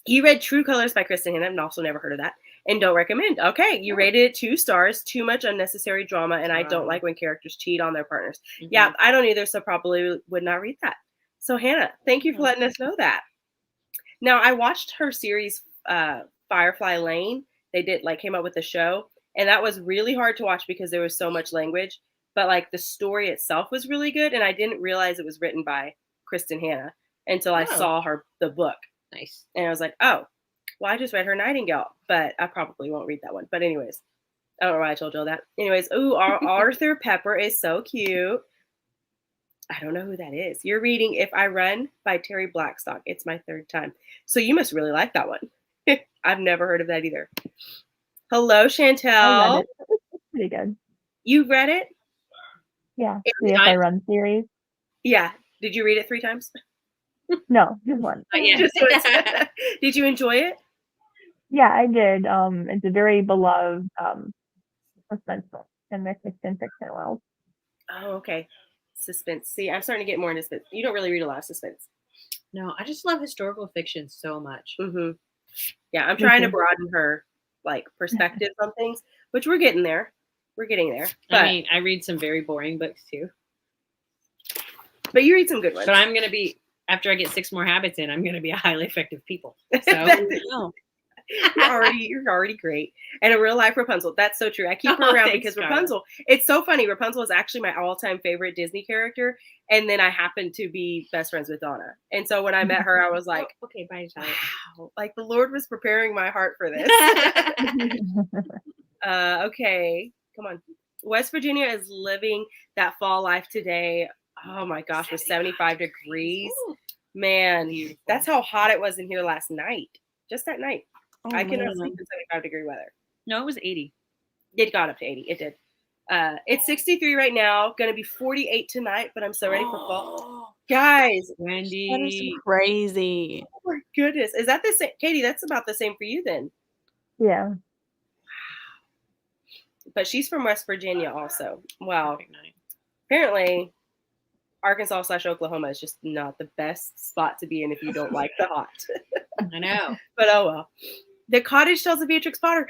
you read True Colors by Kristen Hanna. I've also never heard of that, and don't recommend. Okay, you rated it 2 stars. Too much unnecessary drama, and I don't like when characters cheat on their partners. Mhm. Yeah, I don't either, so probably would not read that. So Hannah, thank you for letting us know that. Now, I watched her series Firefly Lane. They came up with the show, and that was really hard to watch because there was so much language, but like the story itself was really good, and I didn't realize it was written by Kristen Hanna until I saw the book. Nice. And I was like, oh, well, I just read her Nightingale, but I probably won't read that one. But anyways, I don't know why I told you all that. Anyways, Arthur Pepper is so cute. I don't know who that is. You're reading If I Run by Terry Blackstock. It's my 3rd time. So you must really like that one. I've never heard of that either. Hello, I Chantel. read it. It's pretty good. You read it? Yeah. It's The If I Run series. Yeah. Did you read it 3 times? No, just one. Yeah. Just once. Did you enjoy it? Yeah, I did. It's a very beloved suspense book in the Christian fiction world. Oh, okay. Suspense. See, I'm starting to get more into suspense. You don't really read a lot of suspense. No, I just love historical fiction so much. Mm-hmm. Yeah, I'm Me trying to too. broaden her perspectives on things, which we're getting there. We're getting there. But I mean, I read some very boring books too. but you read some good ones. But I'm gonna be after I get 6 more habits in, I'm gonna be a highly effective people. So Oh, you're already great. And a real life Rapunzel. That's so true. I keep her Oh, around thanks, because Skylar. Rapunzel, it's so funny. Rapunzel is actually my all-time favorite Disney character. And then I happen to be best friends with Donna. And so when I met her, I was like, Oh, okay, bye, Tyler. wow, like the Lord was preparing my heart for this. Okay, come on. West Virginia is living that fall life today. Oh my gosh, with 75 degrees. Ooh. Man, Beautiful. that's how hot it was in here last night. Just that night. oh I cannot man. sleep in 75-degree weather. No, it was 80. It got up to 80. It did. It's 63 right now. Going to be 48 tonight, but I'm so ready for fall. Guys, That is Wendy. crazy. oh my goodness. Is that the same? Katie, that's about the same for you then. Yeah. But she's from West Virginia also. Wow. Perfect night. Apparently, Arkansas/Oklahoma is just not the best spot to be in if you don't like the hot. I know. But oh well. The Cottage Tales of Beatrix Potter.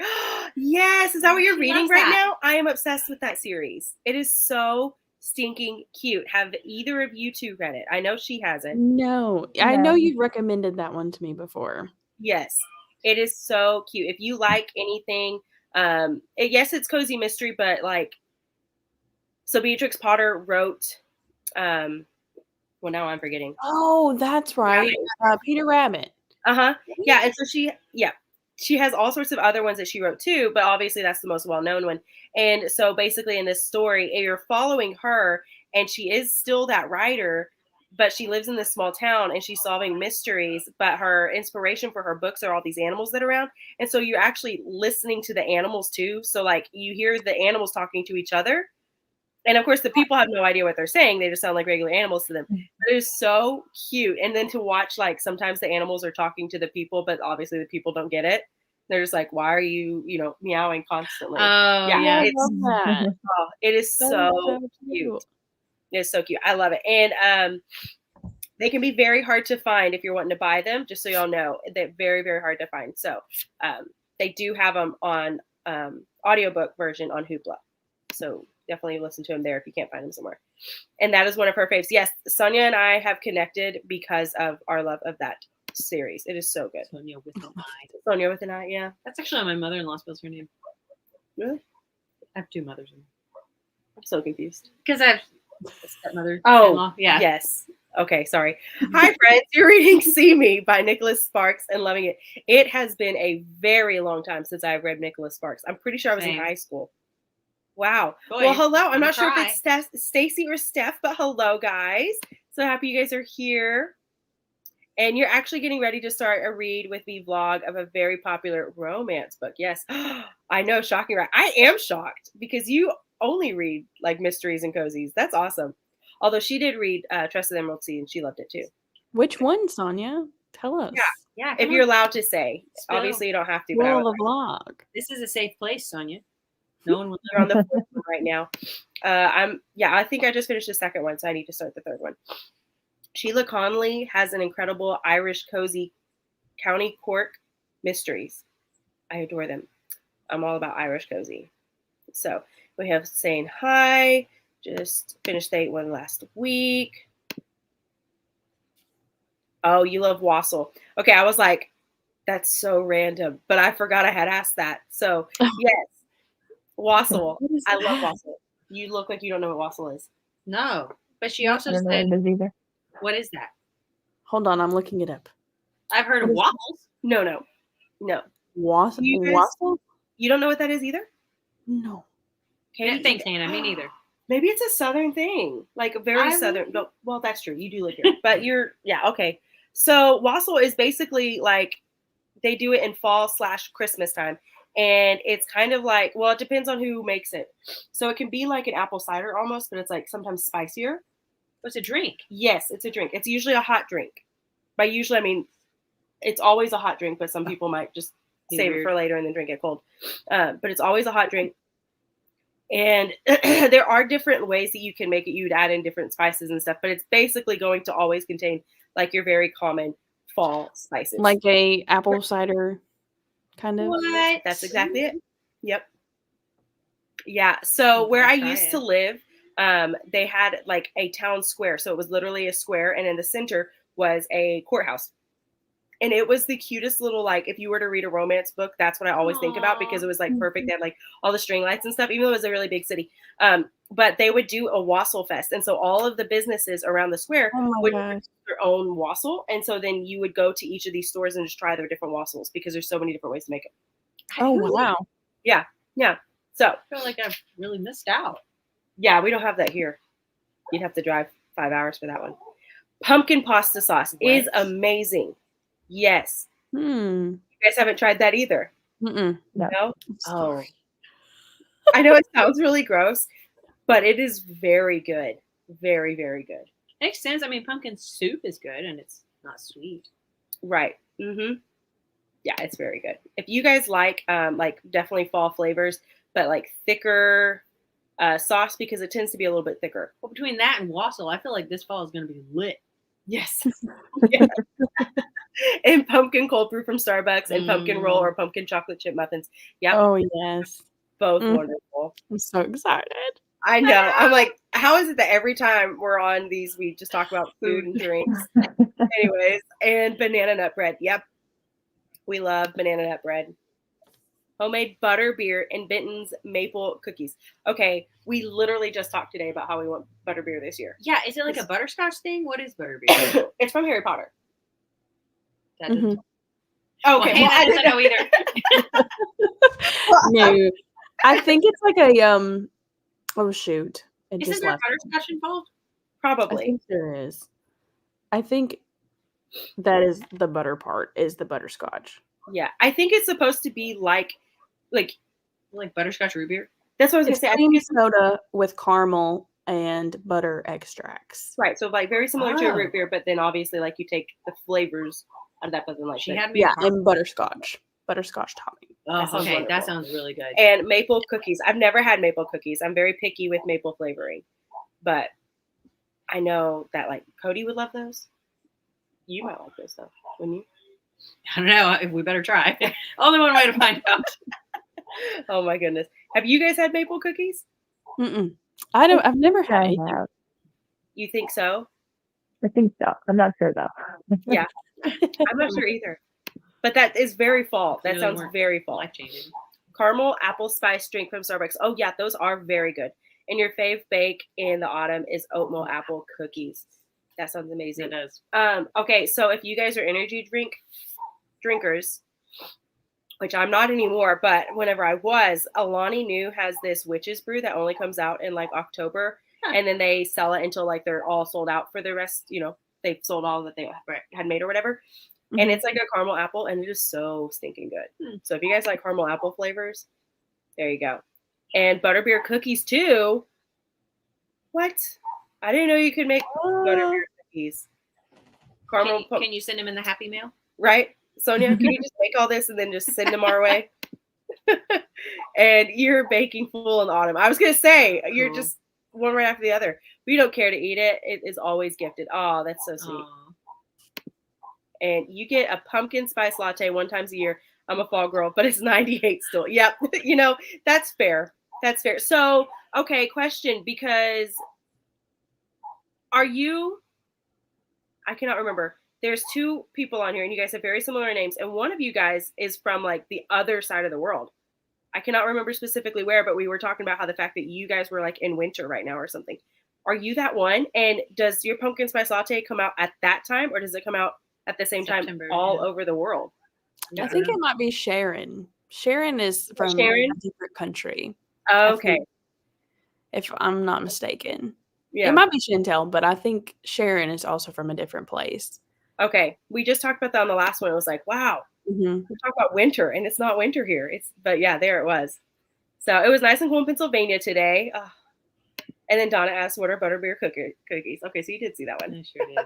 Yes, is that what you're She reading loves right that. now? I am obsessed with that series. It is so stinking cute. Have either of you two read it? I know she hasn't. No, I know No. you've recommended that one to me before. Yes, it is so cute. If you like anything, yes, it's cozy mystery, but like So Beatrix Potter wrote, well, now I'm forgetting. Oh, that's right. Peter Rabbit. Yeah, and so she has all sorts of other ones that she wrote too, but obviously that's the most well-known one. And so basically in this story, you're following her, and she is still that writer, but she lives in this small town and she's solving mysteries, but her inspiration for her books are all these animals that are around. And so you're actually listening to the animals too. So like you hear the animals talking to each other. And of course, the people have no idea what they're saying. They just sound like regular animals to them. But it is so cute. And then to watch, like, sometimes the animals are talking to the people, but obviously the people don't get it. They're just like, why are you, meowing constantly? Oh, yeah. I love that. It is That is so cute. It's so cute. I love it. And they can be very hard to find if you're wanting to buy them, just so y'all know. They're very, very hard to find. So they do have them on audiobook version on Hoopla. So definitely listen to them there if you can't find them somewhere. And that is one of her faves. Yes, Sonia and I have connected because of our love of that series. It is so good. Sonia with an I. Sonia with an I, yeah. That's actually my mother-in-law spells her name. Really? I have two mothers. I'm so confused. Because I have a stepmother. Oh, yeah. Yes. Okay, sorry. Hi, friends. You're reading See Me by Nicholas Sparks and loving it. It has been a very long time since I've read Nicholas Sparks. I'm pretty sure I was in Same. high school. Wow. Boy, well, hello. I'm I'm not sure try. if it's Stacy or Steph, but hello, guys. So happy you guys are here. And you're actually getting ready to start a read with me vlog of a very popular romance book. Yes. I know, shocking, right? I am shocked because you only read like mysteries and cozies. That's awesome. Although she did read Trust of the Emerald Sea and she loved it too. Which one, Sonia? Tell us. Yeah. If you're allowed to say. Spill. Obviously you don't have to. But I Well, would the vlog. This is a safe place, Sonia. No one will You're on the fourth one right now. I think I just finished the second one, so I need to start the third one. Sheila Connolly has an incredible Irish cozy County Cork mysteries. I adore them. I'm all about Irish cozy. So we have Saying Hi. Just finished the 8 one last week. Oh, you love Wassel. Okay, I was like, that's so random, but I forgot I had asked that. So yes, Wassel. I love Wassel. You look like you don't know what Wassel is. No. But she also I don't know said, what it is either. what is that? Hold on, I'm looking it up. I've heard of What is waffles. No. Wassel? You guys- Wassel? You don't know what that is either? No. Yeah, thanks, Hannah. Me neither. Maybe it's a southern thing, like a very southern. No, well, that's true. You do live here, but okay. So Wassel is basically like they do it in fall / Christmas time, and it's kind of like, well, it depends on who makes it. So it can be like an apple cider almost, but it's like sometimes spicier. What's a drink? Yes, it's a drink. It's usually a hot drink. By usually, I mean it's always a hot drink, but some people might just save it for later and then drink it cold. But it's always a hot drink. And there are different ways that you can make it. You'd add in different spices and stuff, but it's basically going to always contain like your very common fall spices. Like a apple cider kind of? What? That's exactly it. Yep. Yeah. So where I Try used it. to live, they had like a town square. So it was literally a square, and in the center was a courthouse. And it was the cutest little, like, if you were to read a romance book, that's what I always think about because it was like perfect. They had like all the string lights and stuff, even though it was a really big city. But they would do a wassail fest. And so all of the businesses around the square Oh my would gosh. have their own wassail. And so then you would go to each of these stores and just try their different wassails because there's so many different ways to make it. Oh, wow. So I feel like I've really missed out. yeah, we don't have that here. You'd have to drive 5 hours for that one. Pumpkin pasta sauce is What? amazing. Yes. Hmm. You guys haven't tried that either. Mm-mm. No? I'm Oh. sorry. I know it sounds really gross, but it is very good. Very, very good. Makes sense. I mean, pumpkin soup is good and it's not sweet. Right. Mm-hmm. Yeah, it's very good. If you guys like definitely fall flavors, but like thicker sauce because it tends to be a little bit thicker. Well, between that and wassail, I feel like this fall is going to be lit. Yes. Yeah. And pumpkin cold brew from Starbucks and pumpkin roll or pumpkin chocolate chip muffins. Yep. Oh, yes. Both Mm. wonderful. I'm so excited. I know. I'm like, how is it that every time we're on these, we just talk about food and drinks? Anyways, and banana nut bread. Yep. We love banana nut bread. homemade butter beer, and Benton's maple cookies. Okay, we literally just talked today about how we want butter beer this year. Yeah, is it like a butterscotch thing? What is butterbeer? It's from Harry Potter. That doesn't. Mhm. Okay, Hannah I doesn't know either. No, I think it's like a oh shoot, it Isn't just there left. butterscotch involved? I probably. think there is. I think that is the butter part is the butterscotch. Yeah, I think it's supposed to be like Like butterscotch root beer? that's what I was It's gonna say. I think cream it's soda with caramel and butter extracts. right. So like very similar to a Oh. root beer, but then obviously like you take the flavors out of that, but then like She the- had me. Yeah, a and butterscotch topping. Oh, That sounds okay, that wonderful. sounds really good. and maple cookies. I've never had maple cookies. I'm very picky with maple flavoring, but I know that like Cody would love those. You might like those though, wouldn't you? I don't know. If we better try. Only one way to find out. Oh my goodness. Have you guys had maple cookies? Mm-mm. I've never had I anything. have. You think so? I think so. I'm not sure though. Yeah. I'm not sure either. But that is very fall. That Really sounds weren't very fall. Life changing. Caramel apple spice drink from Starbucks. Oh yeah, those are very good. And your fave bake in the autumn is oatmeal apple cookies. That sounds amazing. It does. Okay, so if you guys are energy drinkers, which I'm not anymore, but whenever I was, Alani Nu has this witch's brew that only comes out in like October, Huh. and then they sell it until like they're all sold out for the rest. You know, they've sold all that they had made or whatever. And Mhm. it's like a caramel apple, and it is so stinking good. Hmm. So if you guys like caramel apple flavors, there you go. And butterbeer cookies too. What? I didn't know you could make butterbeer cookies. Caramel, Can you send him in the Happy Mail? right? Sonia, can you just make all this and then just send them our way? And you're baking full in the autumn. I was gonna say you're Cool. just one right after the other. We don't care to eat it. It is always gifted. Oh, that's so sweet. Aw. And you get a pumpkin spice latte one times a year. I'm a fall girl, but it's 98 still. Yep. You know, that's fair. That's fair. So, okay, question, because are you, I cannot remember. There's two people on here and you guys have very similar names. And one of you guys is from like the other side of the world. I cannot remember specifically where, but we were talking about how the fact that you guys were like in winter right now or something. Are you that one? And does your pumpkin spice latte come out at that time or does it come out at the same September, time all yeah. over the world? I think it might be Sharon. Sharon is from Sharon? a different country, Okay. think. if I'm not mistaken. Yeah. It might be Chantel, but I think Sharon is also from a different place. Okay. We just talked about that on the last one. It was like, wow, Mm-hmm. we talk about winter and it's not winter here. But yeah, there it was. So it was nice and cool in Pennsylvania today. And then Donna asked, what are butterbeer cookies? Okay, so you did see that one. I sure did.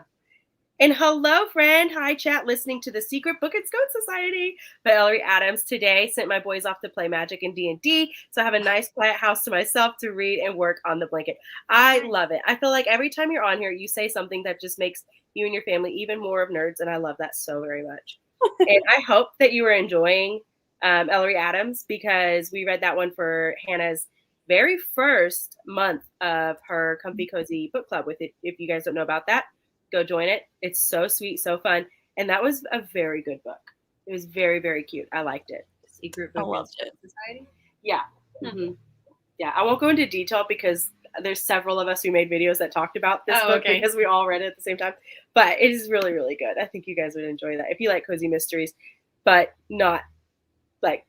And hello, friend. Hi, chat. Listening to the Secret Book and Scone Society by Ellery Adams. Today, sent my boys off to play Magic and D&D, so I have a nice quiet house to myself to read and work on the blanket. I love it. I feel like every time you're on here, you say something that just makes you and your family even more of nerds, and I love that so very much. And I hope that you are enjoying Ellery Adams because we read that one for Hannah's very first month of her Comfy Cozy book club with it. If you guys don't know about that, go join it. It's so sweet, so fun. And that was a very good book. It was very, very cute. I liked it. Secret I Book loved it. Society. Yeah. Mm-hmm. Yeah. I won't go into detail because there's several of us who made videos that talked about this book okay. because we all read it at the same time. But it is really, really good. I think you guys would enjoy that if you like cozy mysteries, but not like,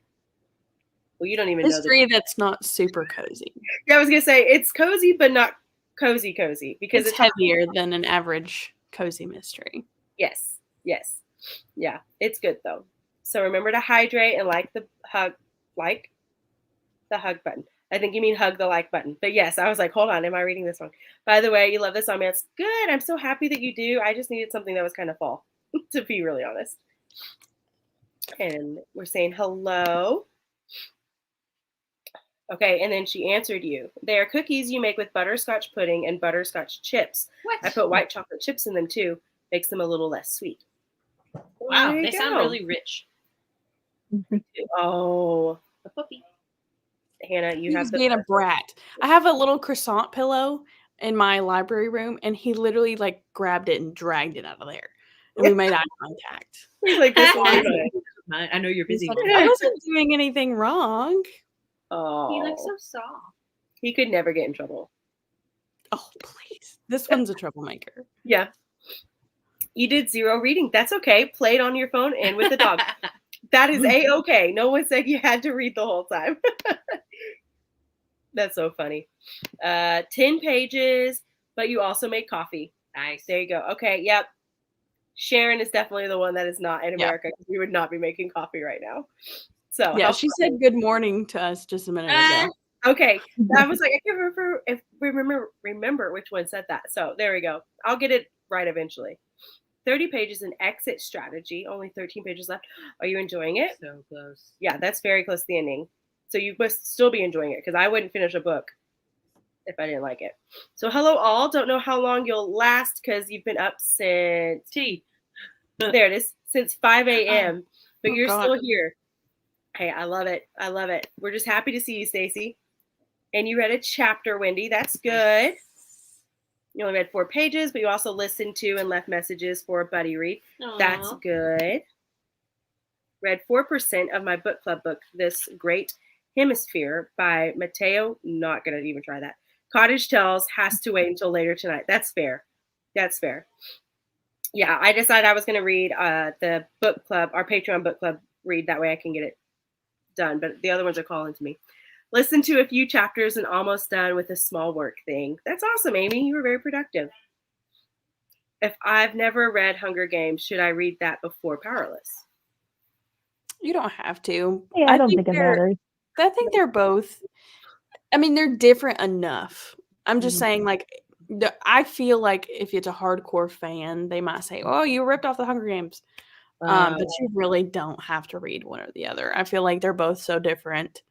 well, you don't even know. History that's not super cozy. Yeah, I was gonna say it's cozy, but not cozy because It's heavier than an average cozy mystery. Yes. Yeah, it's good though. So remember to hydrate and like the hug button. I think you mean hug the like button. But yes, I was like, hold on, am I reading this wrong? By the way, you love this song, man. It's good. I'm so happy that you do. I just needed something that was kind of fall, to be really honest. And we're saying hello. Okay, and then she answered you. They are cookies you make with butterscotch pudding and butterscotch chips. What? I put white chocolate chips in them too. Makes them a little less sweet. Wow, There you they sound go. really rich. Oh, A puppy. Hannah, you have He's being a brat. I have a little croissant pillow in my library room, and he literally like grabbed it and dragged it out of there, and we made eye contact. He's like, this will be good. I know you're He's busy. like, I wasn't doing anything wrong. Oh, He looks so soft. he could never get in trouble. Oh, please. This one's a troublemaker. Yeah. You did 0 reading. That's okay. Play it on your phone and with the dog. That is A-okay. No one said you had to read the whole time. That's so funny. 10 pages, but you also made coffee. Nice. There you go. Okay, yep. Sharon is definitely the one that is not in Yeah. America because we would not be making coffee right now. So Yeah, how she funny. said good morning to us just a minute ago. Okay, I was like, I can't remember which one said that. So there we go. I'll get it right eventually. 30 pages in exit strategy. Only 13 pages left. Are you enjoying it? So close. Yeah, that's very close to the ending. So you must still be enjoying it because I wouldn't finish a book if I didn't like it. So hello all. Don't know how long you'll last because you've been up since there it is, since 5 a.m. But you're God. still here. Hey, I love it. I love it. We're just happy to see you, Stacy. And you read a chapter, Wendy. That's good. You only read 4 pages, but you also listened to and left messages for a buddy read. That's Aw. good. Read 4% of my book club book, This Great Hemisphere by Mateo. Not going to even try that. Cottage Tales has to wait until later tonight. That's fair. That's fair. Yeah, I decided I was going to read the book club, our Patreon book club read. That way I can get it done. But the other ones are calling to me. Listen to a few chapters and almost done with a small work thing. That's awesome, Amy. You were very productive. If I've never read Hunger Games, should I read that before Powerless? You don't have to. Yeah, I don't think it matters. I think they're both. I mean, they're different enough. I'm just Mhm. saying, like, I feel like if it's a hardcore fan, they might say, "Oh, you ripped off the Hunger Games," but you really don't have to read one or the other. I feel like they're both so different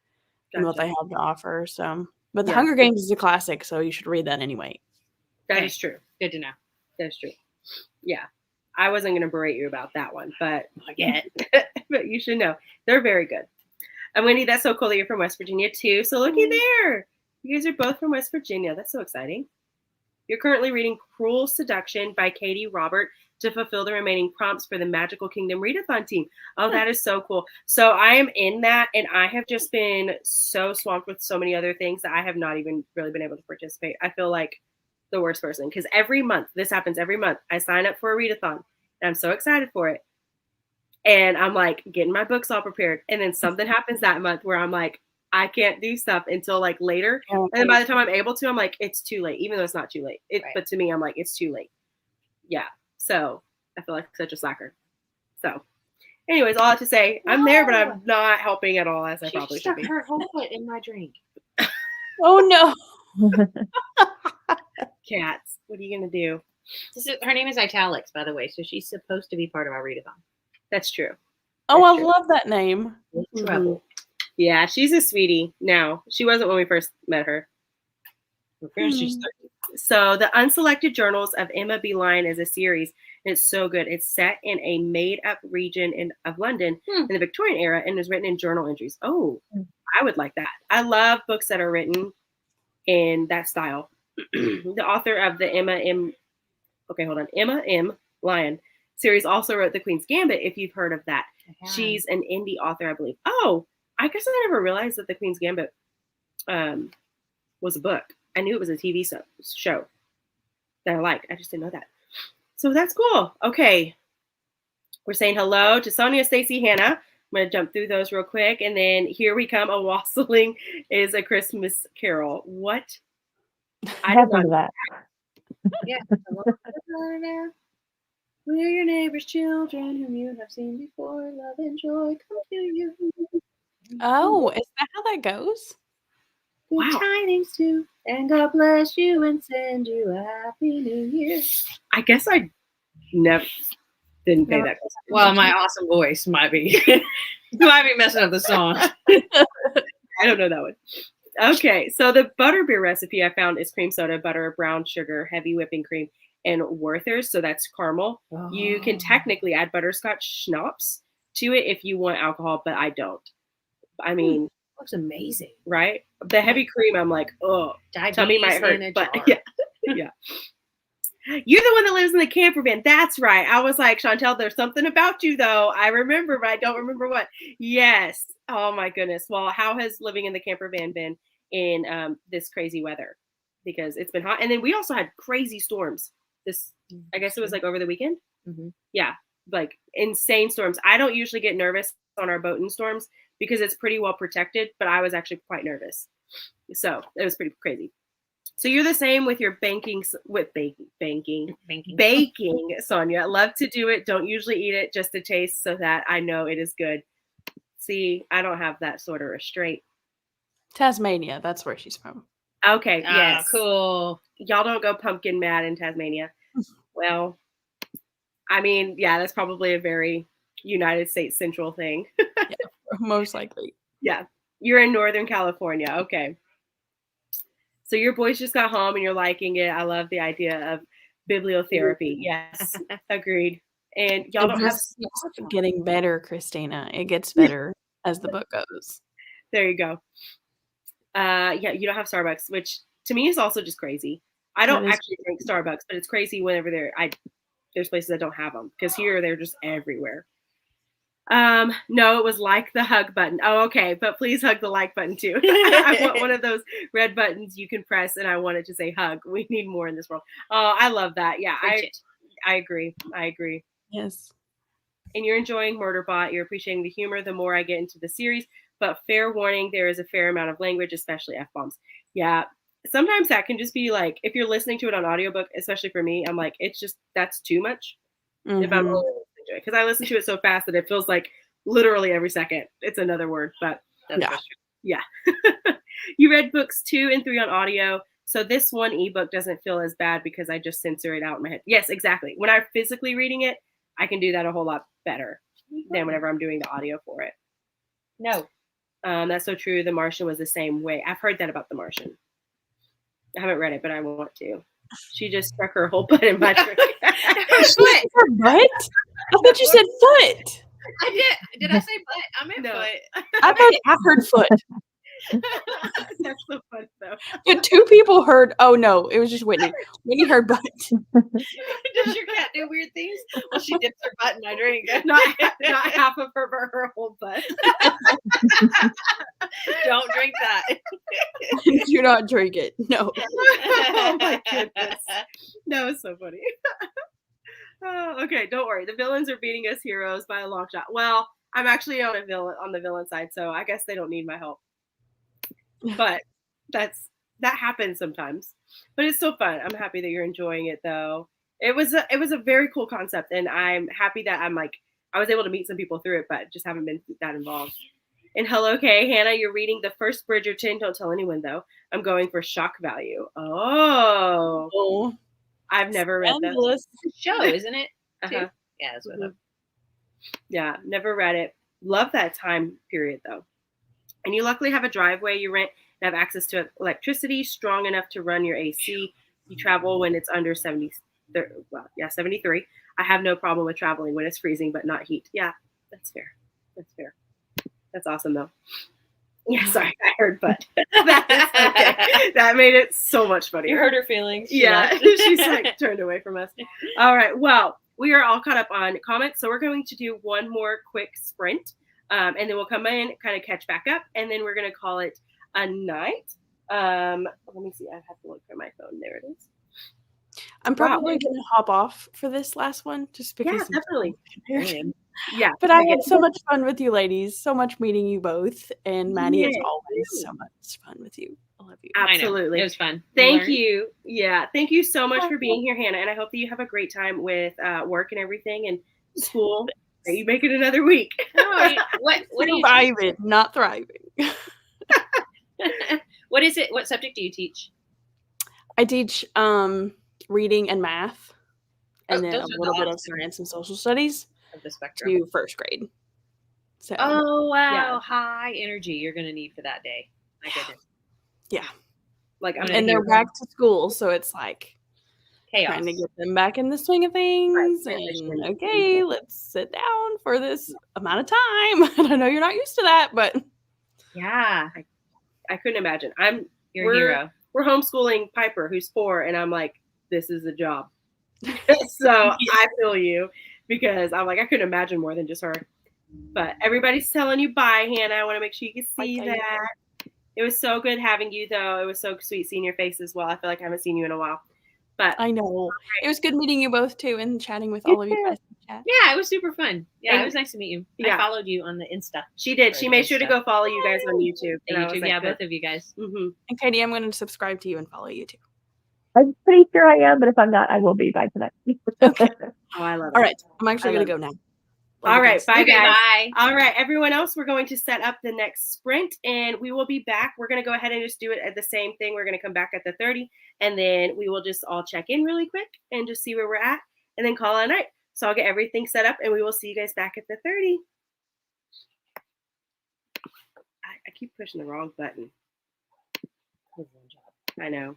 in what they Gotcha. have to offer. So, but the Yeah. Hunger Games is a classic, so you should read that anyway. That Okay. is true. Good to know. That's true. Yeah. I wasn't going to berate you about that one, but Yet. but you should know. They're very good. And Wendy, that's so cool that you're from West Virginia too. So looky there. You guys are both from West Virginia. That's so exciting. You're currently reading Cruel Seduction by Katie Robert to fulfill the remaining prompts for the Magical Kingdom Readathon team. Oh, that is so cool. So I am in that, and I have just been so swamped with so many other things that I have not even really been able to participate. I feel like the worst person because every month, this happens every month, I sign up for a readathon, and I'm so excited for it. And I'm like getting my books all prepared. And then something happens that month where I'm like, I can't do stuff until like later. And then by the time I'm able to, I'm like, it's too late, even though it's not too late. Right. But to me, I'm like, it's too late. Yeah. So I feel like such a slacker. So anyways, all I have to say, I'm there, but I'm not helping at all as I She probably should stuck be. her whole foot in my drink. Oh no! Cats, what are you going to do? Her name is Italics, by the way, so she's supposed to be part of our readathon. That's true. Oh, That's I true. love that name. Trouble. Yeah, she's a sweetie now. She wasn't when we first met her. She's So the Unselected Journals of Emma B. Lyon is a series. And it's so good. It's set in a made-up region of London in the Victorian era and is written in journal entries. Oh, I would like that. I love books that are written in that style. The author of the Emma M. Lyon series also wrote The Queen's Gambit, if you've heard of that. She's an indie author, I believe. Oh, I guess I never realized that The Queen's Gambit was a book. I knew it was a TV show that I liked. I just didn't know that. So that's cool. Okay. We're saying hello to Sonia, Stacy, Hannah. I'm going to jump through those real quick. And then Here We Come, A Wassailing is a Christmas Carol. What? I don't Happened to know. that. Yeah. We're your neighbor's children whom you have seen before. Love and joy come to you. Oh, is that how that goes? Good Wow. tidings too. And God bless you and send you a happy new year. I guess I never didn't pay that close attention. Well, my awesome voice might be messing up the song. I don't know that one. Okay, so the butterbeer recipe I found is cream soda, butter, brown sugar, heavy whipping cream, and Werther's. So that's caramel. You can technically add butterscotch schnapps to it if you want alcohol, but I don't. I mean, Looks amazing. right? The heavy cream, I'm like, oh, tummy might hurt. But yeah, yeah. You're the one that lives in the camper van. That's right. I was like, Chantel, there's something about you though. I remember, but I don't remember what. Yes. Oh my goodness. Well, how has living in the camper van been in this crazy weather? Because it's been hot. And then we also had crazy storms. I guess it was like over the weekend. Mhm. Yeah. Like insane storms. I don't usually get nervous on our boat in storms because it's pretty well protected, but I was actually quite nervous. So it was pretty crazy. So you're the same with your baking, baking, Sonia. Love to do it. Don't usually eat it just to taste so that I know it is good. See, I don't have that sort of restraint. Tasmania, that's where she's from. Okay, yes. Cool. Y'all don't go pumpkin mad in Tasmania. Well, I mean, yeah, that's probably a very United States Central thing. Most likely. Yeah. You're in Northern California. Okay. So your boys just got home and you're liking it. I love the idea of bibliotherapy. Yes. Agreed. And y'all don't have It's getting better, Christina. It gets better as the book goes. There you go. Yeah, you don't have Starbucks, which to me is also just crazy. I don't actually drink Starbucks, but it's crazy whenever there's places that don't have them because here they're just everywhere. No, it was like the hug button. Oh, okay. But please hug the like button too. I want one of those red buttons you can press and I want it to say hug. We need more in this world. Oh, I love that. Yeah, I agree. I agree. Yes. And you're enjoying Murderbot. You're appreciating the humor the more I get into the series. But fair warning, there is a fair amount of language, especially F-bombs. Yeah. Sometimes that can just be like, if you're listening to it on audiobook, especially for me, I'm like, that's too much. Mm-hmm. If I'm really listening to it. Because I listen to it so fast that it feels like literally every second it's another word. But yeah. You read books 2 and 3 on audio. So this one ebook doesn't feel as bad because I just censor it out in my head. Yes, exactly. When I'm physically reading it, I can do that a whole lot better than whenever I'm doing the audio for it. No. That's so true. The Martian was the same way. I've heard that about The Martian. I haven't read it, but I want to. She just stuck her whole butt in my drink. Her butt? I thought you said foot. I did. Did I say butt? I meant foot. I heard foot. That's so fun, though. But 2 people heard. Oh no, it was just Whitney. Whitney heard butt. Does your cat do weird things? Well, she dips her butt in I drink. Not half of her, but her whole butt. Don't drink that. Do not drink it. No. Oh my goodness. That was so funny. Oh, okay, don't worry. The villains are beating us heroes by a long shot. Well, I'm actually on the villain side, so I guess they don't need my help. But that happens sometimes. But it's so fun. I'm happy that you're enjoying it, though. It was a very cool concept, and I'm happy that I was able to meet some people through it, but just haven't been that involved. And hello, Kay, Hannah, you're reading the first Bridgerton. Don't tell anyone though. I'm going for shock value. Oh. I've never read that. Show, isn't it? Uh-huh. Yeah, that's what Yeah, never read it. Love that time period though. And you luckily have a driveway you rent and have access to electricity strong enough to run your AC. You travel when it's under 73. I have no problem with traveling when it's freezing, but not heat. Yeah, that's fair. That's awesome though. Yeah, sorry, I heard butt. Okay. That made it so much funnier. You hurt her feelings. Yeah, she's like turned away from us. All right, well, we are all caught up on comments, so we're going to do one more quick sprint, and then we'll come in, kind of catch back up, and then we're going to call it a night. Let me see. I have to look for my phone. There it is. I'm probably going to hop off for this last one, just because. Yeah, definitely. Yeah, but I had so much fun with you ladies. So much meeting you both, and Maddie, it's always so much fun with you. I love you. Absolutely, it was fun. Thank you. Yeah, thank you so much for being here, Hannah. And I hope that you have a great time with work and everything and school. That you make it another week. What are you surviving, not thriving? What is it? What subject do you teach? I teach reading and math, and then a little bit of science and social studies. Of the spectrum to first grade. So wow, yeah. High energy you're gonna need for that day. My goodness. Yeah. Like and they're back to school, so it's like chaos. Trying to get them back in the swing of things. Right. And okay, let's sit down for this amount of time. And I know you're not used to that, but yeah. I couldn't imagine. Your hero. We're homeschooling Piper, who's 4, and I'm like, this is a job. So I feel you because I'm like, I couldn't imagine more than just her. But everybody's telling you bye, Hannah. I want to make sure you can see Bye, Katie. that. It was so good having you, though. It was so sweet seeing your face as well. I feel like I haven't seen you in a while. But I know. It was good meeting you both too and chatting with all of you guys in chat. Yeah, it was super fun. Yeah, And- it was nice to meet you. yeah. I followed you on the Insta. she did. She Or made sure to Insta. go follow you guys on YouTube. The YouTube, yeah, both of you guys. Mm-hmm. And Katie, I'm going to subscribe to you and follow you too. I'm pretty sure I am, but if I'm not, I will be by tonight. Okay. Oh, I love it. All right. I'm actually I going to love go now. All right. Bye, Okay, guys. bye. All right, everyone else, we're going to set up the next sprint and we will be back. We're going to go ahead and just do it at the same thing. We're going to come back at the 30 and then we will just all check in really quick and just see where we're at and then call it a night. So I'll get everything set up and we will see you guys back at the 30. I keep pushing the wrong button. I know.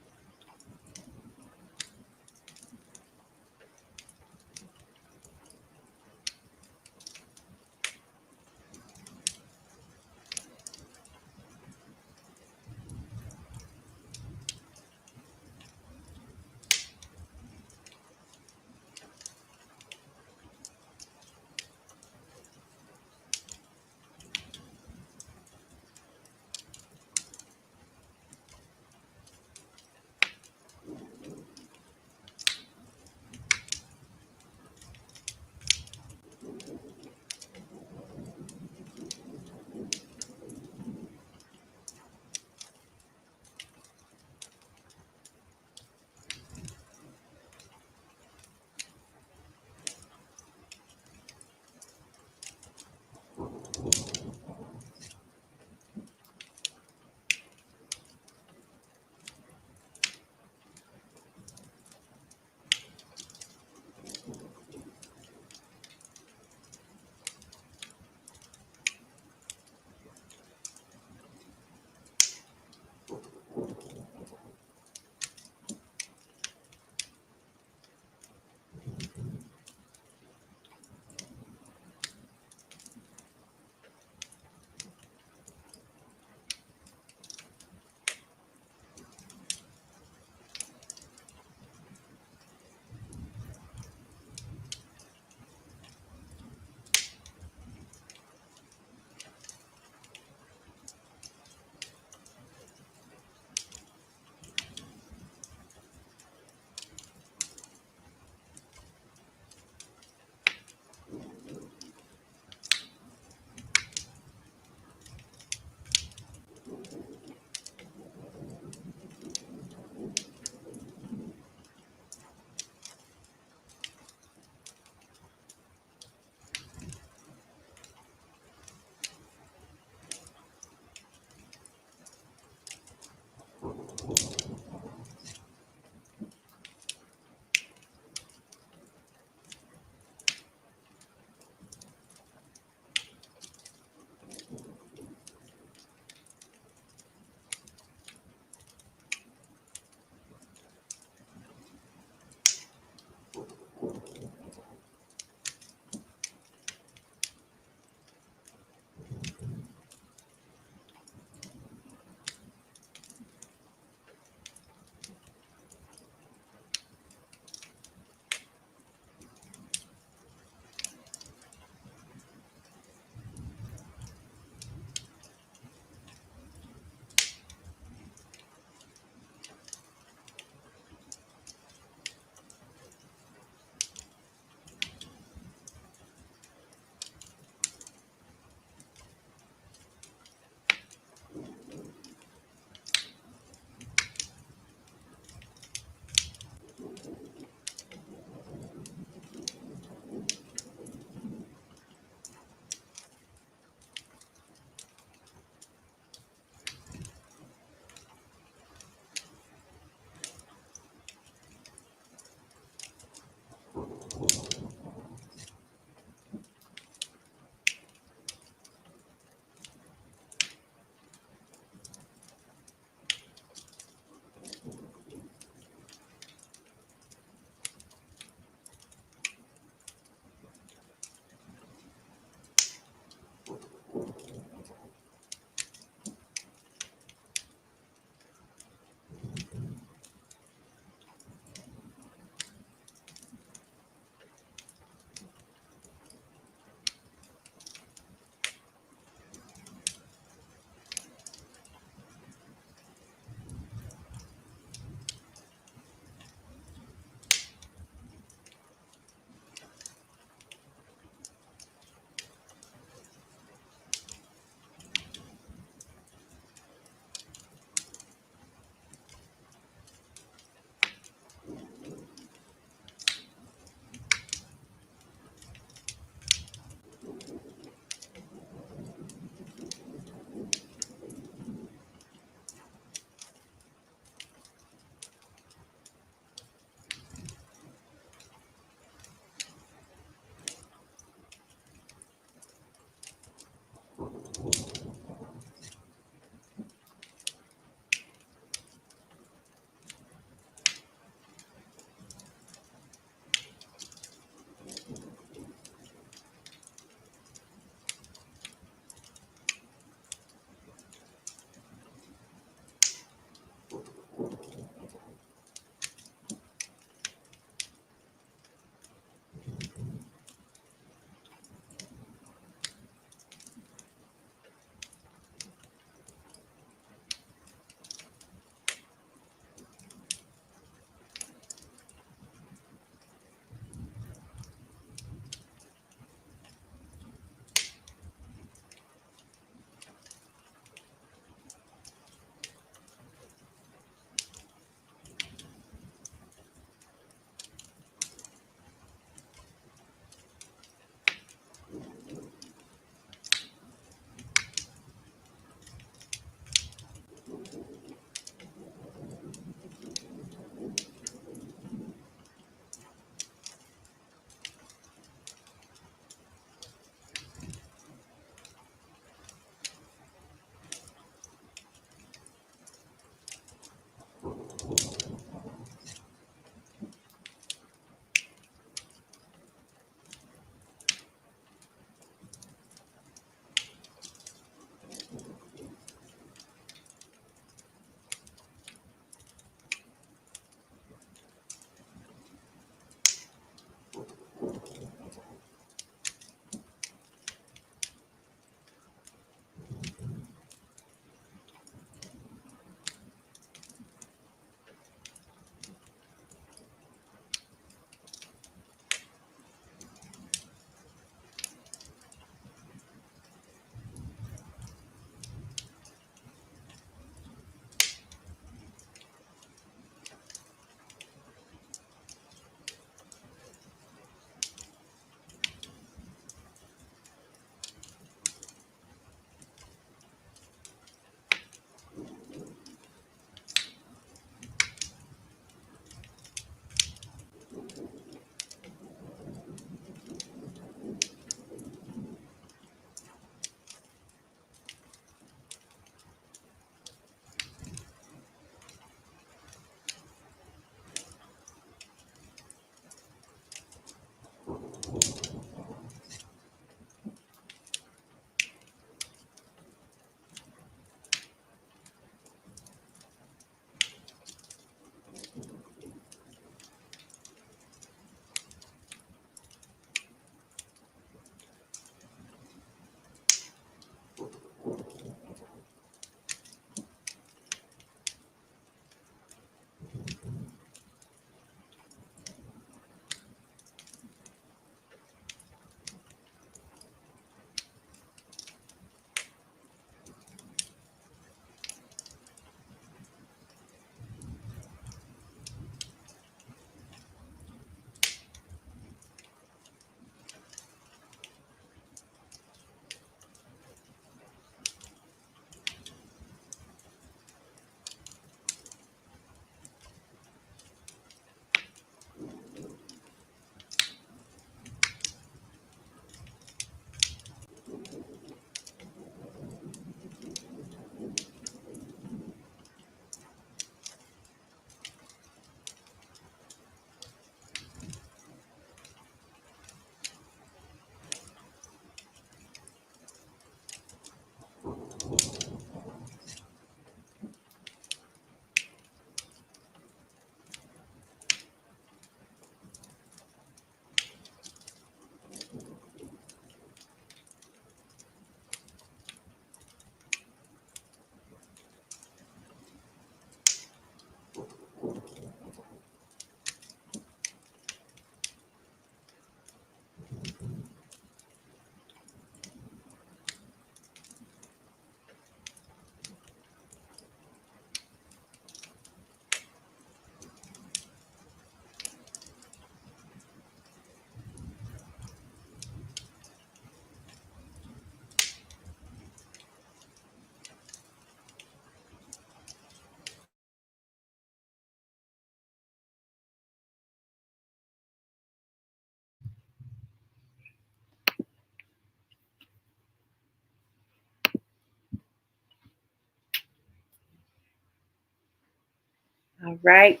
All right.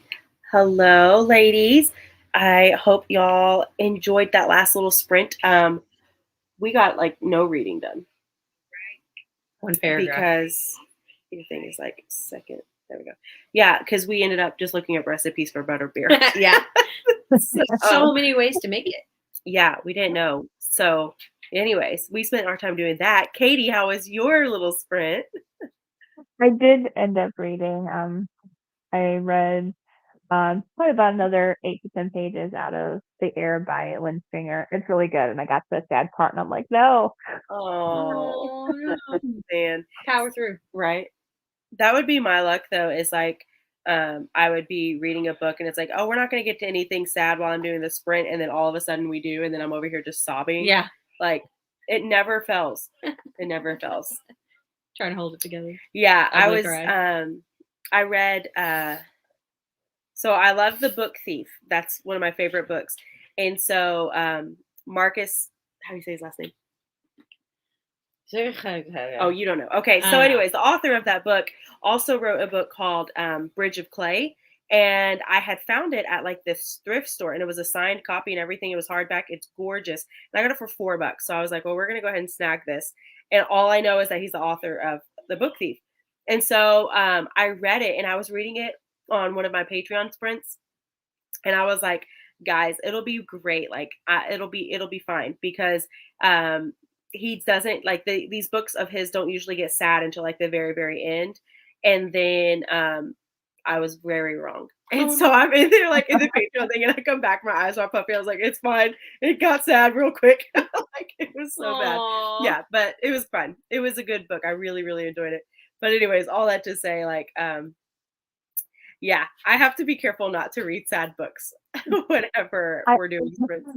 Hello, ladies. I hope y'all enjoyed that last little sprint. We got like no reading done One paragraph. because your thing is like second. There we go. Yeah, because we ended up just looking up recipes for butter beer. Yeah. So, So many ways to make it. yeah, we didn't know. So, anyways, we spent our time doing that. Katie, how was your little sprint? I did end up reading. I read probably about another 8 to 10 pages out of The Air by Lynn Stringer. It's really good, and I got to the sad part, and I'm like, no. Oh, no. man. Power through. Right. That would be my luck though, is like I would be reading a book and it's like, oh, we're not gonna get to anything sad while I'm doing the sprint, and then all of a sudden we do, and then I'm over here just sobbing. Yeah. Like it never fails. It never fails. Trying to hold it together. Yeah, I Ugly was cry. I read so I love The Book Thief. That's one of my favorite books. And so Marcus, how do you say his last name? Oh, you don't know. Okay. So, anyways, the author of that book also wrote a book called Bridge of Clay. And I had found it at like this thrift store, and it was a signed copy and everything. It was hardback. It's gorgeous. And I got it for $4. So I was like, well, we're going to go ahead and snag this. And all I know is that he's the author of The Book Thief. And so I read it, and I was reading it on one of my Patreon sprints. And I was like, guys, it'll be great. Like it'll be fine, because he doesn't like these books of his don't usually get sad until like the very, very end. And then I was very wrong. And so I'm in there like in the Patreon thing, and I come back, my eyes are puffy. I was like, it's fine. It got sad real quick. Like it was so bad. Yeah, but it was fun. It was a good book. I really, really enjoyed it. But anyways, all that to say, like, yeah, I have to be careful not to read sad books whenever we're doing sprints.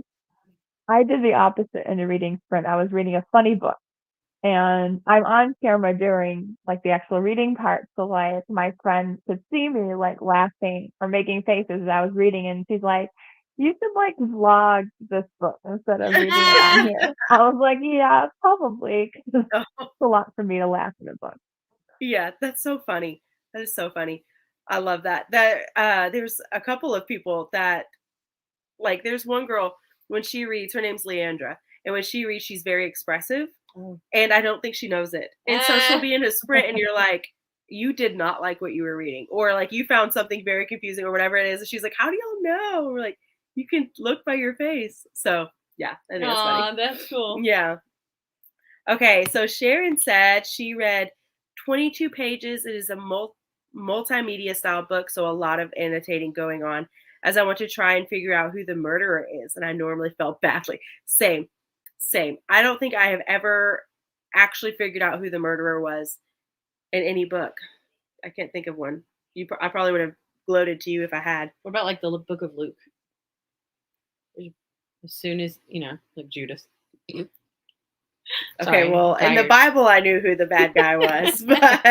I did the opposite in a reading sprint. I was reading a funny book, and I'm on camera during like the actual reading part, so like my friend could see me like laughing or making faces as I was reading, and she's like, you should like vlog this book instead of reading it on here. I was like, yeah, probably, 'cause it's a lot for me to laugh in a book. Yeah, that's so funny. That is so funny. I love that. There's a couple of people that like there's one girl, when she reads, her name's Leandra, and when she reads, she's very expressive. And I don't think she knows it. And so she'll be in a sprint, and you're like, you did not like what you were reading, or like you found something very confusing or whatever it is. And she's like, how do y'all know? We're like, you can look by your face. So yeah, I think that's funny. That's cool. Yeah. Okay, so Sharon said she read 22 pages. It is a multimedia style book, so a lot of annotating going on, as I want to try and figure out who the murderer is. And I normally felt badly. Same. I don't think I have ever actually figured out who the murderer was in any book. I can't think of one. I probably would have gloated to you if I had. What about like the book of Luke? As soon as, like Judas. Okay, Sorry, well, in the tired. Bible, I knew who the bad guy was, but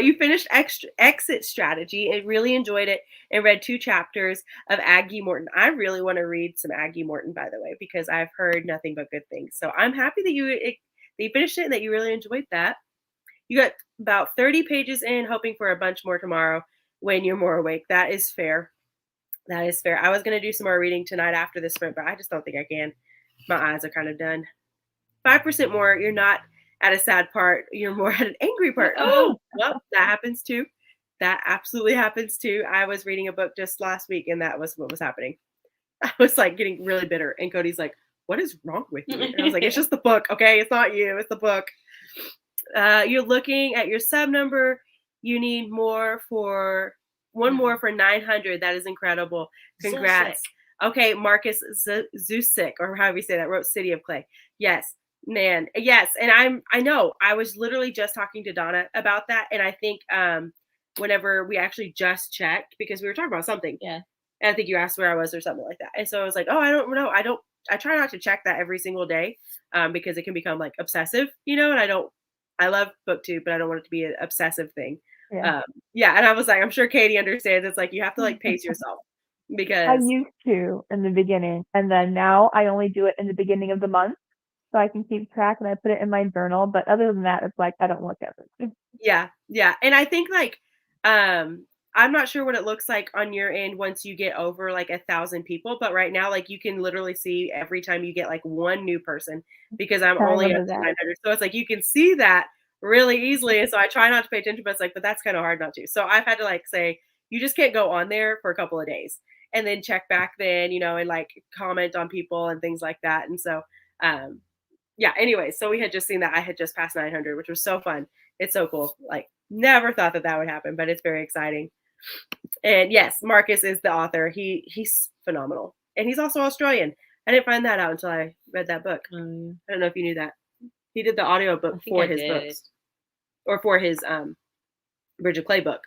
you finished Exit Strategy and really enjoyed it, and read 2 chapters of Aggie Morton. I really want to read some Aggie Morton, by the way, because I've heard nothing but good things. So I'm happy that you finished it and that you really enjoyed that. You got about 30 pages in, hoping for a bunch more tomorrow when you're more awake. That is fair. That is fair. I was going to do some more reading tonight after this sprint, but I just don't think I can. My eyes are kind of done. 5% more. You're not at a sad part. You're more at an angry part. Oh, well, that happens too. That absolutely happens too. I was reading a book just last week, and that was what was happening. I was like getting really bitter, and Cody's like, what is wrong with you? And I was like, it's just the book. Okay. It's not you. It's the book. You're looking at your sub number. You need more for one more for 900. That is incredible. Congrats. Okay, Marcus Zusik, or however you say that, wrote City of Clay. Yes, man. Yes, and I know. I was literally just talking to Donna about that, and I think whenever we actually just checked, because we were talking about something. Yeah. And I think you asked where I was or something like that. And so I was like, oh, I don't know. I try not to check that every single day because it can become like obsessive, and I love BookTube, but I don't want it to be an obsessive thing. Yeah. And I was like, I'm sure Katie understands. It's like you have to like pace yourself. Because I used to in the beginning, and then now I only do it in the beginning of the month, so I can keep track, and I put it in my journal. But other than that, it's like I don't look at it. Yeah. And I think like I'm not sure what it looks like on your end once you get over like 1,000 people, but right now, like you can literally see every time you get like one new person because I'm I only up remember to that. 900. So it's like you can see that really easily. And so I try not to pay attention, but it's like, but that's kind of hard not to. So I've had to like say, you just can't go on there for a couple of days and then check back then, and like comment on people and things like that. And so, um, yeah, anyway, so we had just seen that I had just passed 900, which was so fun. It's so cool. Like, never thought that that would happen, but it's very exciting. And yes, Marcus is the author. He's phenomenal, and he's also Australian. I didn't find that out until I read that book. I don't know if you knew that. He did the audiobook for his books, or for his Bridge of Clay book,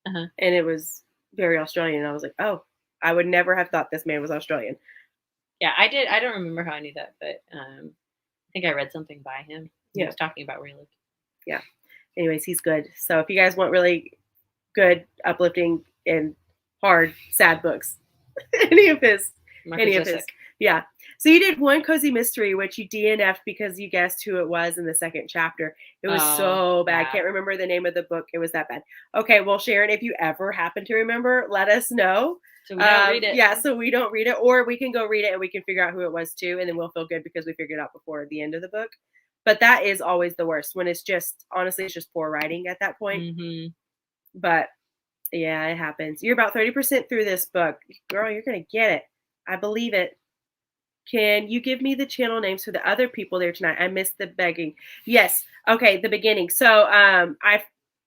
and it was very Australian. And I was like, oh, I would never have thought this man was Australian. Yeah, I did. I don't remember how I knew that, but I think I read something by him. He Yeah. was talking about where he lived. Yeah. Anyways, he's good. So if you guys want really good, uplifting, and hard, sad books, any of his, yeah. So you did one cozy mystery, which you DNF'd because you guessed who it was in the second chapter. It was so bad. Yeah. I can't remember the name of the book. It was that bad. Okay, well, Sharon, if you ever happen to remember, let us know. So we don't read it. Yeah, so we don't read it, or we can go read it and we can figure out who it was too, and then we'll feel good because we figured it out before the end of the book. But that is always the worst when it's just, honestly, it's just poor writing at that point. Mm-hmm. But yeah, it happens. You're about 30% through this book. Girl, you're going to get it. I believe it. Can you give me the channel names for the other people there tonight? I missed the begging. Yes. Okay, the beginning. So I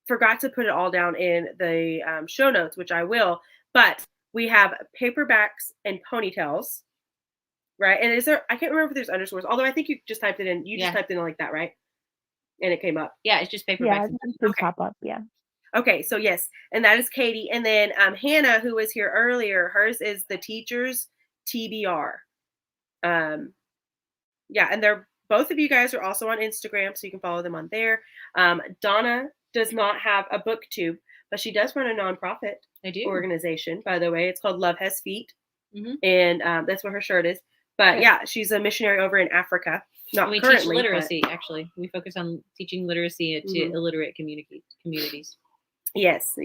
forgot to put it all down in the show notes, which I will. But we have paperbacks and ponytails, right? And is there, I can't remember if there's underscores, although I think you just typed it in. You just typed it in like that, right? And it came up. Yeah, it's just paperbacks. Yeah, it should pop up. Yeah. Okay, so yes, and that is Katie. And then Hannah, who was here earlier, hers is the Teachers TBR. Yeah, and they're both of you guys are also on Instagram, so you can follow them on there. Donna does not have a booktube, but she does run a nonprofit organization, by the way. It's called Love Has Feet, and that's what her shirt is. But yeah, she's a missionary over in Africa. Not we currently, teach literacy, actually. We focus on teaching literacy to illiterate communities. Yes.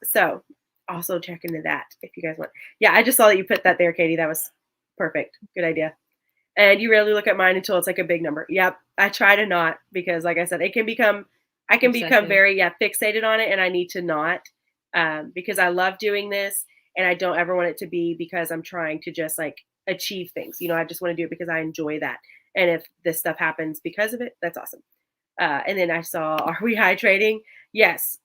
So also check into that if you guys want. Yeah, I just saw that you put that there, Katie. That was perfect. Good idea. And you rarely look at mine until it's like a big number. Yep. I try to not, because like I said, I can become very fixated on it, and I need to not, because I love doing this and I don't ever want it to be because I'm trying to just like achieve things. I just want to do it because I enjoy that. And if this stuff happens because of it, that's awesome. And then I saw, are we hydrating? Yes.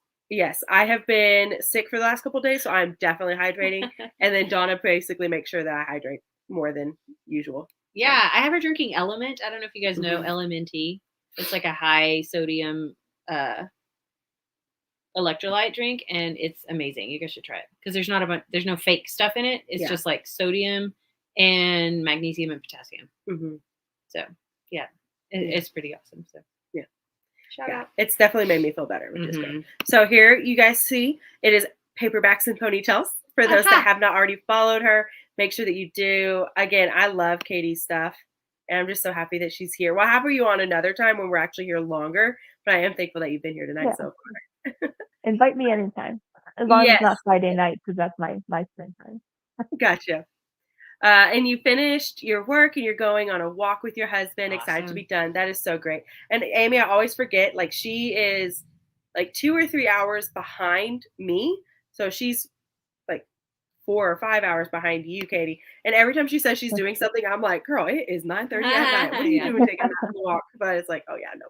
I have been sick for the last couple of days, so I'm definitely hydrating. And then Donna basically makes sure that I hydrate more than usual. Yeah, I have her drinking Element. I don't know if you guys know LMNT. It's like a high sodium electrolyte drink, and it's amazing. You guys should try it because there's no fake stuff in it. It's just like sodium and magnesium and potassium. So yeah, it's pretty awesome. So yeah, shout out. It's definitely made me feel better, which is great. So here you guys see it is paperbacks and ponytails. For those that have not already followed her, make sure that you do. Again, I love Katie's stuff, and I'm just so happy that she's here. We'll have you on another time when we're actually here longer, but I am thankful that you've been here tonight so far. Invite me anytime, as long as it's not Friday night, because that's my spring time. Gotcha. And you finished your work and you're going on a walk with your husband, excited to be done. That is so great. And Amy, I always forget, like she is like 2 or 3 hours behind me. So she's like 4 or 5 hours behind you, Katie. And every time she says she's doing something, I'm like, girl, it is 9:30 at night. What are you doing taking that walk? But it's like, oh yeah, no.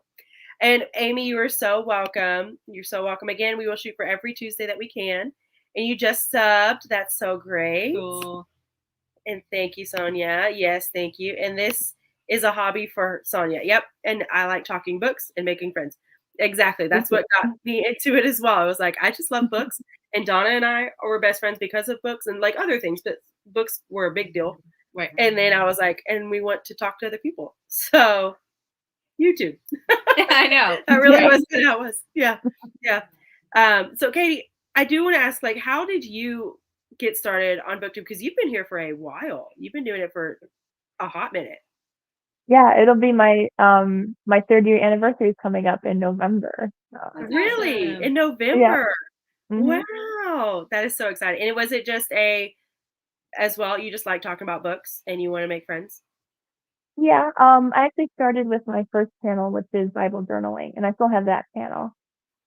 And Amy, you are so welcome. You're so welcome. Again, we will shoot for every Tuesday that we can. And you just subbed. That's so great. Cool. And thank you, Sonia. Yes, thank you. And this is a hobby for Sonia. Yep. And I like talking books and making friends. Exactly. That's what got me into it as well. I was like, I just love books. And Donna and I were best friends because of books and like other things, but books were a big deal. Right. And then I was like, and we want to talk to other people. So YouTube. I know. That really was how it was. Yeah. So Katie, I do want to ask, like, how did you get started on BookTube? Because you've been here for a while. You've been doing it for a hot minute. Yeah, it'll be my my 3rd year anniversary is coming up in November. Really? In November? Mhm. Wow, that is so exciting. And was it just as well, you just like talking about books and you want to make friends? Yeah, I actually started with my first channel, which is Bible journaling, and I still have that channel.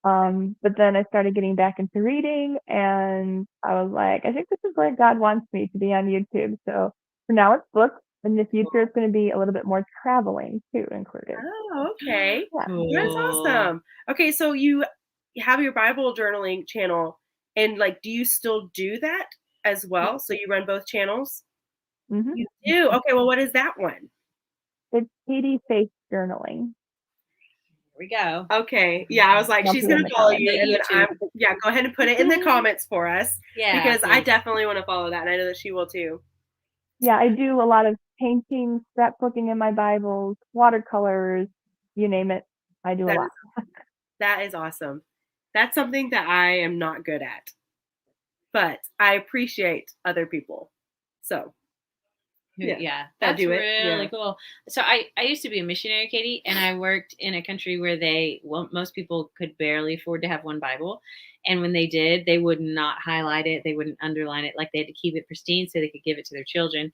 But then I started getting back into reading, and I was like, I think this is where God wants me to be on YouTube. So for now, it's books. In the future, it's going to be a little bit more traveling too included. Oh, okay. Yeah. That's Cool. awesome. Okay, so you have your Bible journaling channel, and like, do you still do that as well? So you run both channels? Hmm. You do. Okay, well, what is that one? It's Katie Faith Journaling. Here we go. Okay. Yeah, I was like, I'll she's put it in gonna the follow comments. you, and then YouTube. yeah, go ahead and put it in the comments for us Yeah, because I please. definitely want to follow that, and I know that she will too. Yeah, I do a lot of painting, scrapbooking in my Bibles, watercolors, you name it. I do a That lot. is that is awesome. That's something that I am not good at, but I appreciate other people. So yeah, Yeah, that that's do it. really Yeah. cool. So I used to be a missionary, Katie, and I worked in a country where most people could barely afford to have one Bible. And when they did, they would not highlight it, they wouldn't underline it, like they had to keep it pristine so they could give it to their children.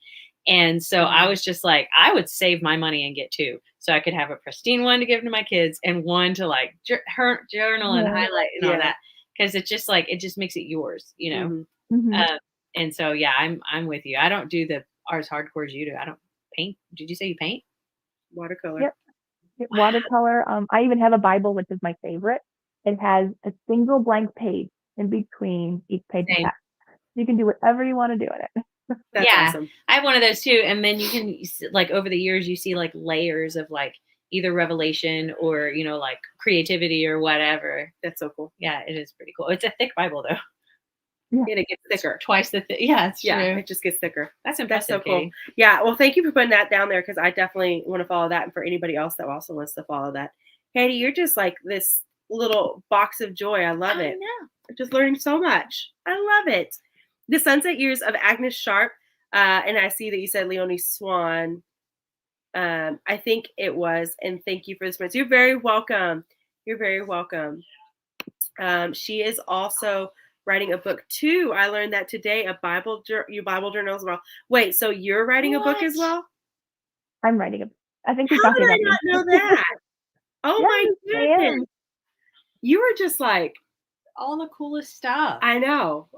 And so I was just like, I would save my money and get two. So I could have a pristine one to give to my kids and one to like her journal and Yeah. highlight and all Yeah. that. Cause it just makes it yours, you know? Mhm. Mhm. And so, yeah, I'm with you. I don't do the as hardcore as you do. I don't paint. Did you say you paint? Watercolor. Yep. Watercolor. I even have a Bible, which is my favorite. It has a single blank page in between each page of Same. text. You can do whatever you want to do in it. That's Yeah, awesome. I have one of those too. And then you can like over the years, you see like layers of like either revelation or like creativity or whatever. That's so cool. Yeah, it is pretty cool. It's a thick Bible though. And it gets thicker. Twice the thick. Yeah, it's Yeah, true. it just gets thicker. That's That's impressive, so cool. Katie. Yeah, well, thank you for putting that down there because I definitely want to follow that, and for anybody else that also wants to follow that. Katie, you're just like this little box of joy. I love it. know. I'm just learning so much. I love it. The Sunset Years of Agnes Sharp, and I see that you said Leonie Swan. I think it was, and thank you for this. You're very welcome. You're very welcome. She is also writing a book too. I learned that today. A Bible journal as well. Wait, so you're writing a book as What? well? I'm writing it. I think we How talked did about I not know that? Oh my Yes, I goodness! am. You were just like, All the coolest stuff. I know.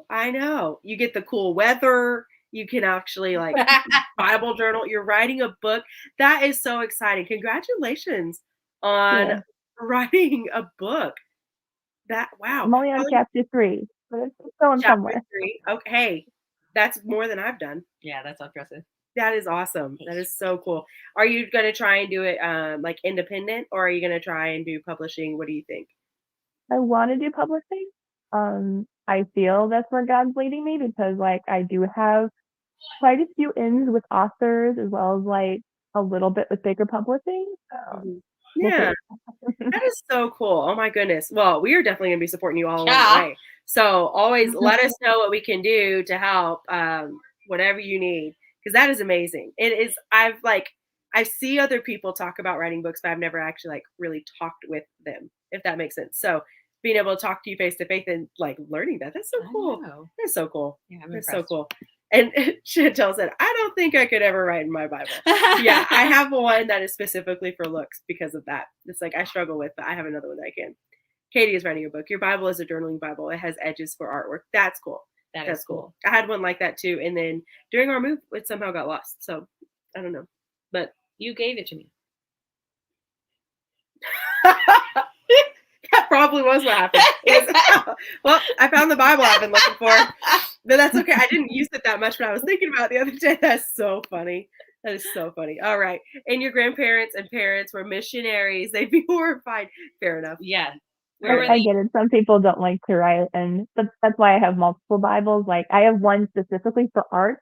You get the cool weather. You can actually like Bible journal. You're writing a book. That is so exciting. Congratulations on Yeah. writing a book. Wow. I'm only on chapter 3, but it's going Chapter somewhere. 3. Okay, hey, that's more than I've done. Yeah, that's impressive. That is awesome. That is so cool. Are you going to try and do it like independent, or are you going to try and do publishing? What do you think? I want to do publishing. I feel that's where God's leading me because like I do have quite a few ins with authors as well as like a little bit with bigger publishing. We'll Yeah, see. that is so cool. Oh my goodness. Well, we are definitely going to be supporting you all along Yeah. the way. So always let us know what we can do to help, whatever you need, because that is amazing. It is. I see other people talk about writing books, but I've never actually like really talked with them, if that makes sense. So being able to talk to you face to face and like learning that's so cool. That's so cool. Yeah, I'm That's impressed. so cool. And Chantel said, I don't think I could ever write in my Bible. Yeah, I have one that is specifically for looks because of that. It's like I struggle with, but I have another one that I can. Katie is writing a book. Your Bible is a journaling Bible. It has edges for artwork. That's cool. That's cool. I had one like that too. And then during our move, it somehow got lost. So I don't know. But You gave it to me. that probably was what happened. Well, I found the Bible I've been looking for. But that's okay. I didn't use it that much, but I was thinking about it the other day. That's so funny. That is so funny. All right. And your grandparents and parents were missionaries. They'd be horrified. Fair enough. Yeah. Where were I they? get it. Some people don't like to write, and that's why I have multiple Bibles. Like I have one specifically for art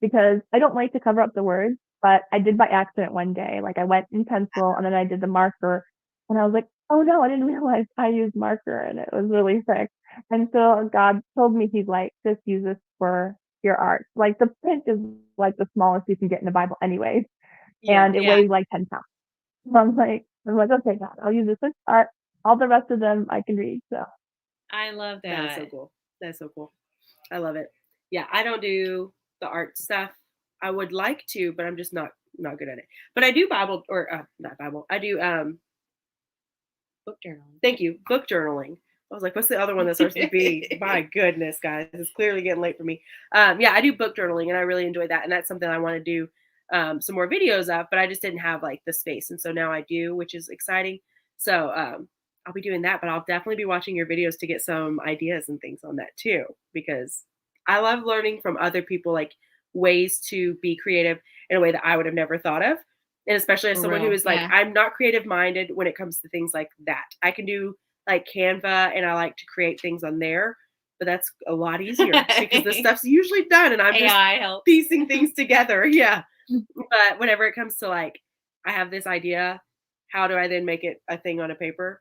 because I don't like to cover up the words, but I did by accident one day. Like I went in pencil and then I did the marker, and I was like, oh no, I didn't realize I used marker, and it was really thick. And so God told me, He's like, just use this for your art. Like the print is like the smallest you can get in the Bible, anyways, and it weighs like 10 pounds. So I'm like, okay, God, I'll use this for art. All the rest of them I can read. So I love that. That is so cool. That's so cool. I love it. Yeah, I don't do the art stuff. I would like to, but I'm just not good at it. But I do Bible or not Bible. I do Book journaling. thank you, book journaling. I was like, what's the other one that starts with B? My goodness, guys, it's clearly getting late for me. Yeah, I do book journaling, and I really enjoy that, and that's something I want to do some more videos of, but I just didn't have like the space, and so now I do, which is exciting. So I'll be doing that, but I'll definitely be watching your videos to get some ideas and things on that too, because I love learning from other people, like ways to be creative in a way that I would have never thought of. And especially as For someone who real, is like, yeah. I'm not creative minded when it comes to things like that. I can do like Canva and I like to create things on there, but that's a lot easier because the stuff's usually done and I'm just AI help. piecing things together. Yeah. But whenever it comes to like, I have this idea, how do I then make it a thing on a paper?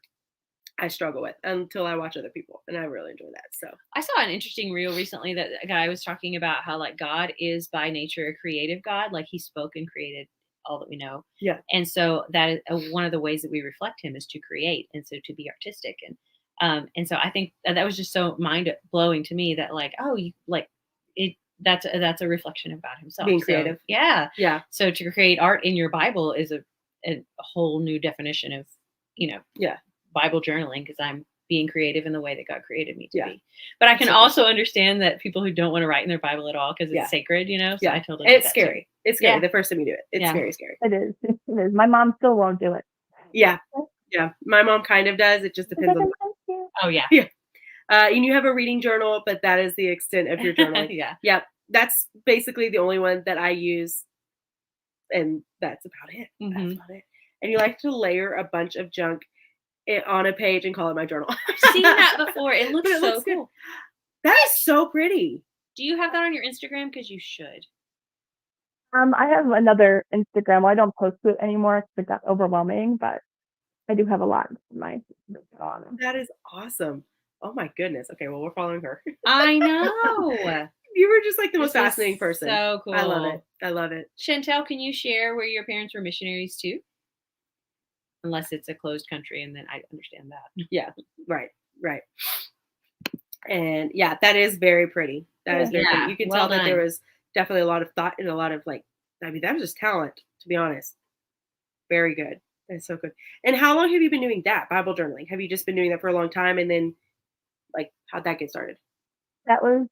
I struggle with until I watch other people, and I really enjoy that. So I saw an interesting reel recently that a guy was talking about how like God is by nature a creative God, like he spoke and created all that we know. Yeah. And so that is one of the ways that we reflect him is to create and so to be artistic. And so I think that was just so mind blowing to me that like, oh, you like it, that's a reflection of God himself. Being So, creative. yeah. yeah, So to create art in your Bible is a whole new definition of, Yeah. Bible journaling because I'm being creative in the way that God created me to Yeah. be. But I can So- also understand that people who don't want to write in their Bible at all because it's Yeah. sacred, So yeah. I totally And get it's that too. scary. It's scary Yeah. the first time you do it. It's Yeah. very scary. It is. It is. My mom still won't do it. Yeah. Yeah. My mom kind of does. It just depends on. Thank you. Oh yeah. And you have a reading journal, but that is the extent of your journaling. Yeah. Yep. That's basically the only one that I use. And that's about it. That's Mhm. about it. And you like to layer a bunch of junk on a page and call it my journal. I've seen that before. It looks But it so looks good. cool. That is so pretty. Do you have that on your Instagram? Because you should. I have another Instagram. Well, I don't post to it anymore because it got overwhelming, but I do have a lot in my on. That is awesome. Oh my goodness. Okay, well, we're following her. I know. You were just like the most This is fascinating person. So cool. I love it. I love it. Chantel, can you share where your parents were missionaries too? Unless it's a closed country, and then I understand that. Yeah. Right. Right. And yeah, that is very pretty. That is very Yeah, pretty. You can well tell that there done. was definitely a lot of thought and a lot of like, I mean, that was just talent, to be honest. Very good. That's so good. And how long have you been doing that, Bible journaling? Have you just been doing that for a long time? And then like, how'd that get started? That was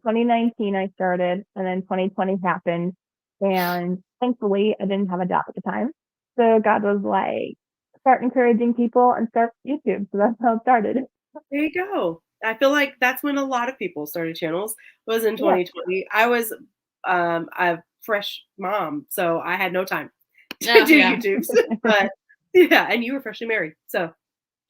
2019 I started, and then 2020 happened. And thankfully, I didn't have a job at the time. So God was like, start encouraging people and start YouTube. So that's how it started. There you go. I feel like that's when a lot of people started channels was in Yeah. 2020. I was a fresh mom, so I had no time to Oh, do yeah. YouTubes. But yeah, and you were freshly married. So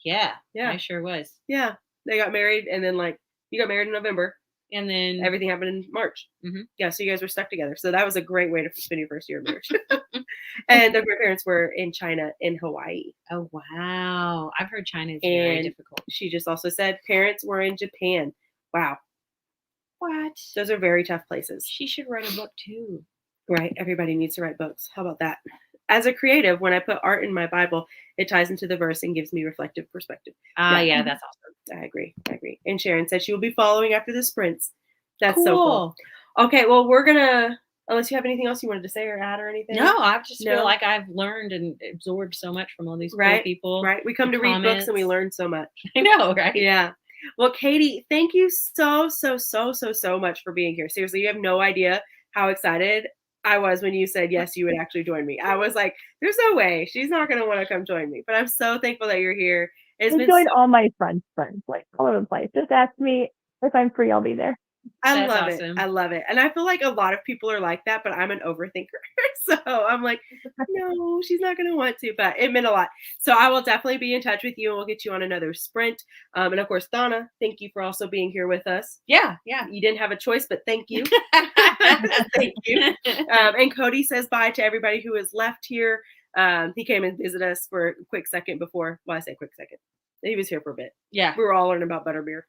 Yeah. Yeah. I sure was. yeah, they got married and then like you got married in November. And then Everything happened in March. Mhm. Yeah, so you guys were stuck together. So that was a great way to spend your first year of marriage. And the grandparents were in China, in Hawaii. oh wow. I've heard China is very And difficult. she just also said parents were in Japan. Wow, What? those are very tough places. She should write a book too. Right. Everybody needs to write books. How about that? As a creative, when I put art in my Bible, it ties into the verse and gives me reflective perspective. Yeah, that's awesome. I agree. And Sharon said she will be following after the sprints. That's so cool. Cool. Okay, well, we're gonna, unless you have anything else you wanted to say or add or anything. No, I just No. feel like I've learned and absorbed so much from all these cool Right, people. Right. We come the to read books and we comments. learn so much. I know, right? Yeah. Well, Katie, thank you so much for being here. Seriously, you have no idea how excited I was when you said yes, you would actually join me. I was like, there's no way she's not going to want to come join me. But I'm so thankful that you're here. It's I been joined so, all my friends, like all over the place. Just ask me if I'm free, I'll be there. I That's love awesome. it. I love it. And I feel like a lot of people are like that, but I'm an overthinker. So I'm like, no, she's not going to want to, but it meant a lot. So I will definitely be in touch with you and we'll get you on another sprint. And of course, Donna, thank you for also being here with us. Yeah. You didn't have a choice, but thank you. Thank you. And Cody says bye to everybody who has left here. He came and visited us for a quick second before. Well, I say quick second. He was here for a bit. Yeah. We were all learning about butterbeer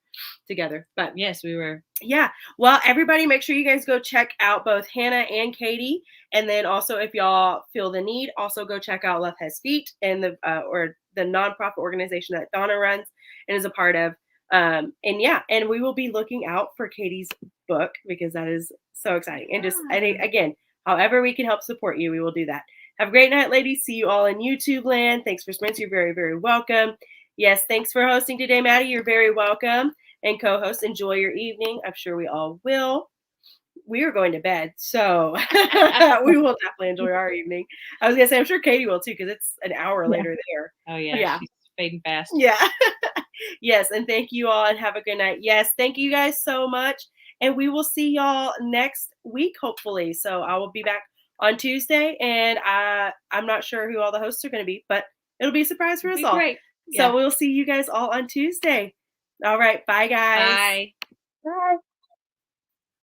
together. But Yes, we were. yeah. Well, everybody make sure you guys go check out both Hannah and Katie. And then also if y'all feel the need, also go check out Love Has Feet and the nonprofit organization that Donna runs and is a part of. And yeah, and we will be looking out for Katie's book because that is so exciting. And just, and again, however we can help support you, we will do that. Have a great night, ladies. See you all in YouTube land. Thanks for Spencer. You're very, very welcome. Yes, thanks for hosting today, Maddie. You're very welcome. And co-host, enjoy your evening. I'm sure we all will. We are going to bed, so we will definitely enjoy our evening. I was gonna say, I'm sure Katie will too, because it's an hour later there. Oh yeah, Yeah. she's fading fast. Yeah. Yes, and thank you all, and have a good night. Yes, thank you guys so much, and we will see y'all next week, hopefully. So I will be back on Tuesday, and I'm not sure who all the hosts are going to be, but it'll be a surprise for us all. Great. So we'll see you guys all on Tuesday. All right, bye guys. Bye. Bye.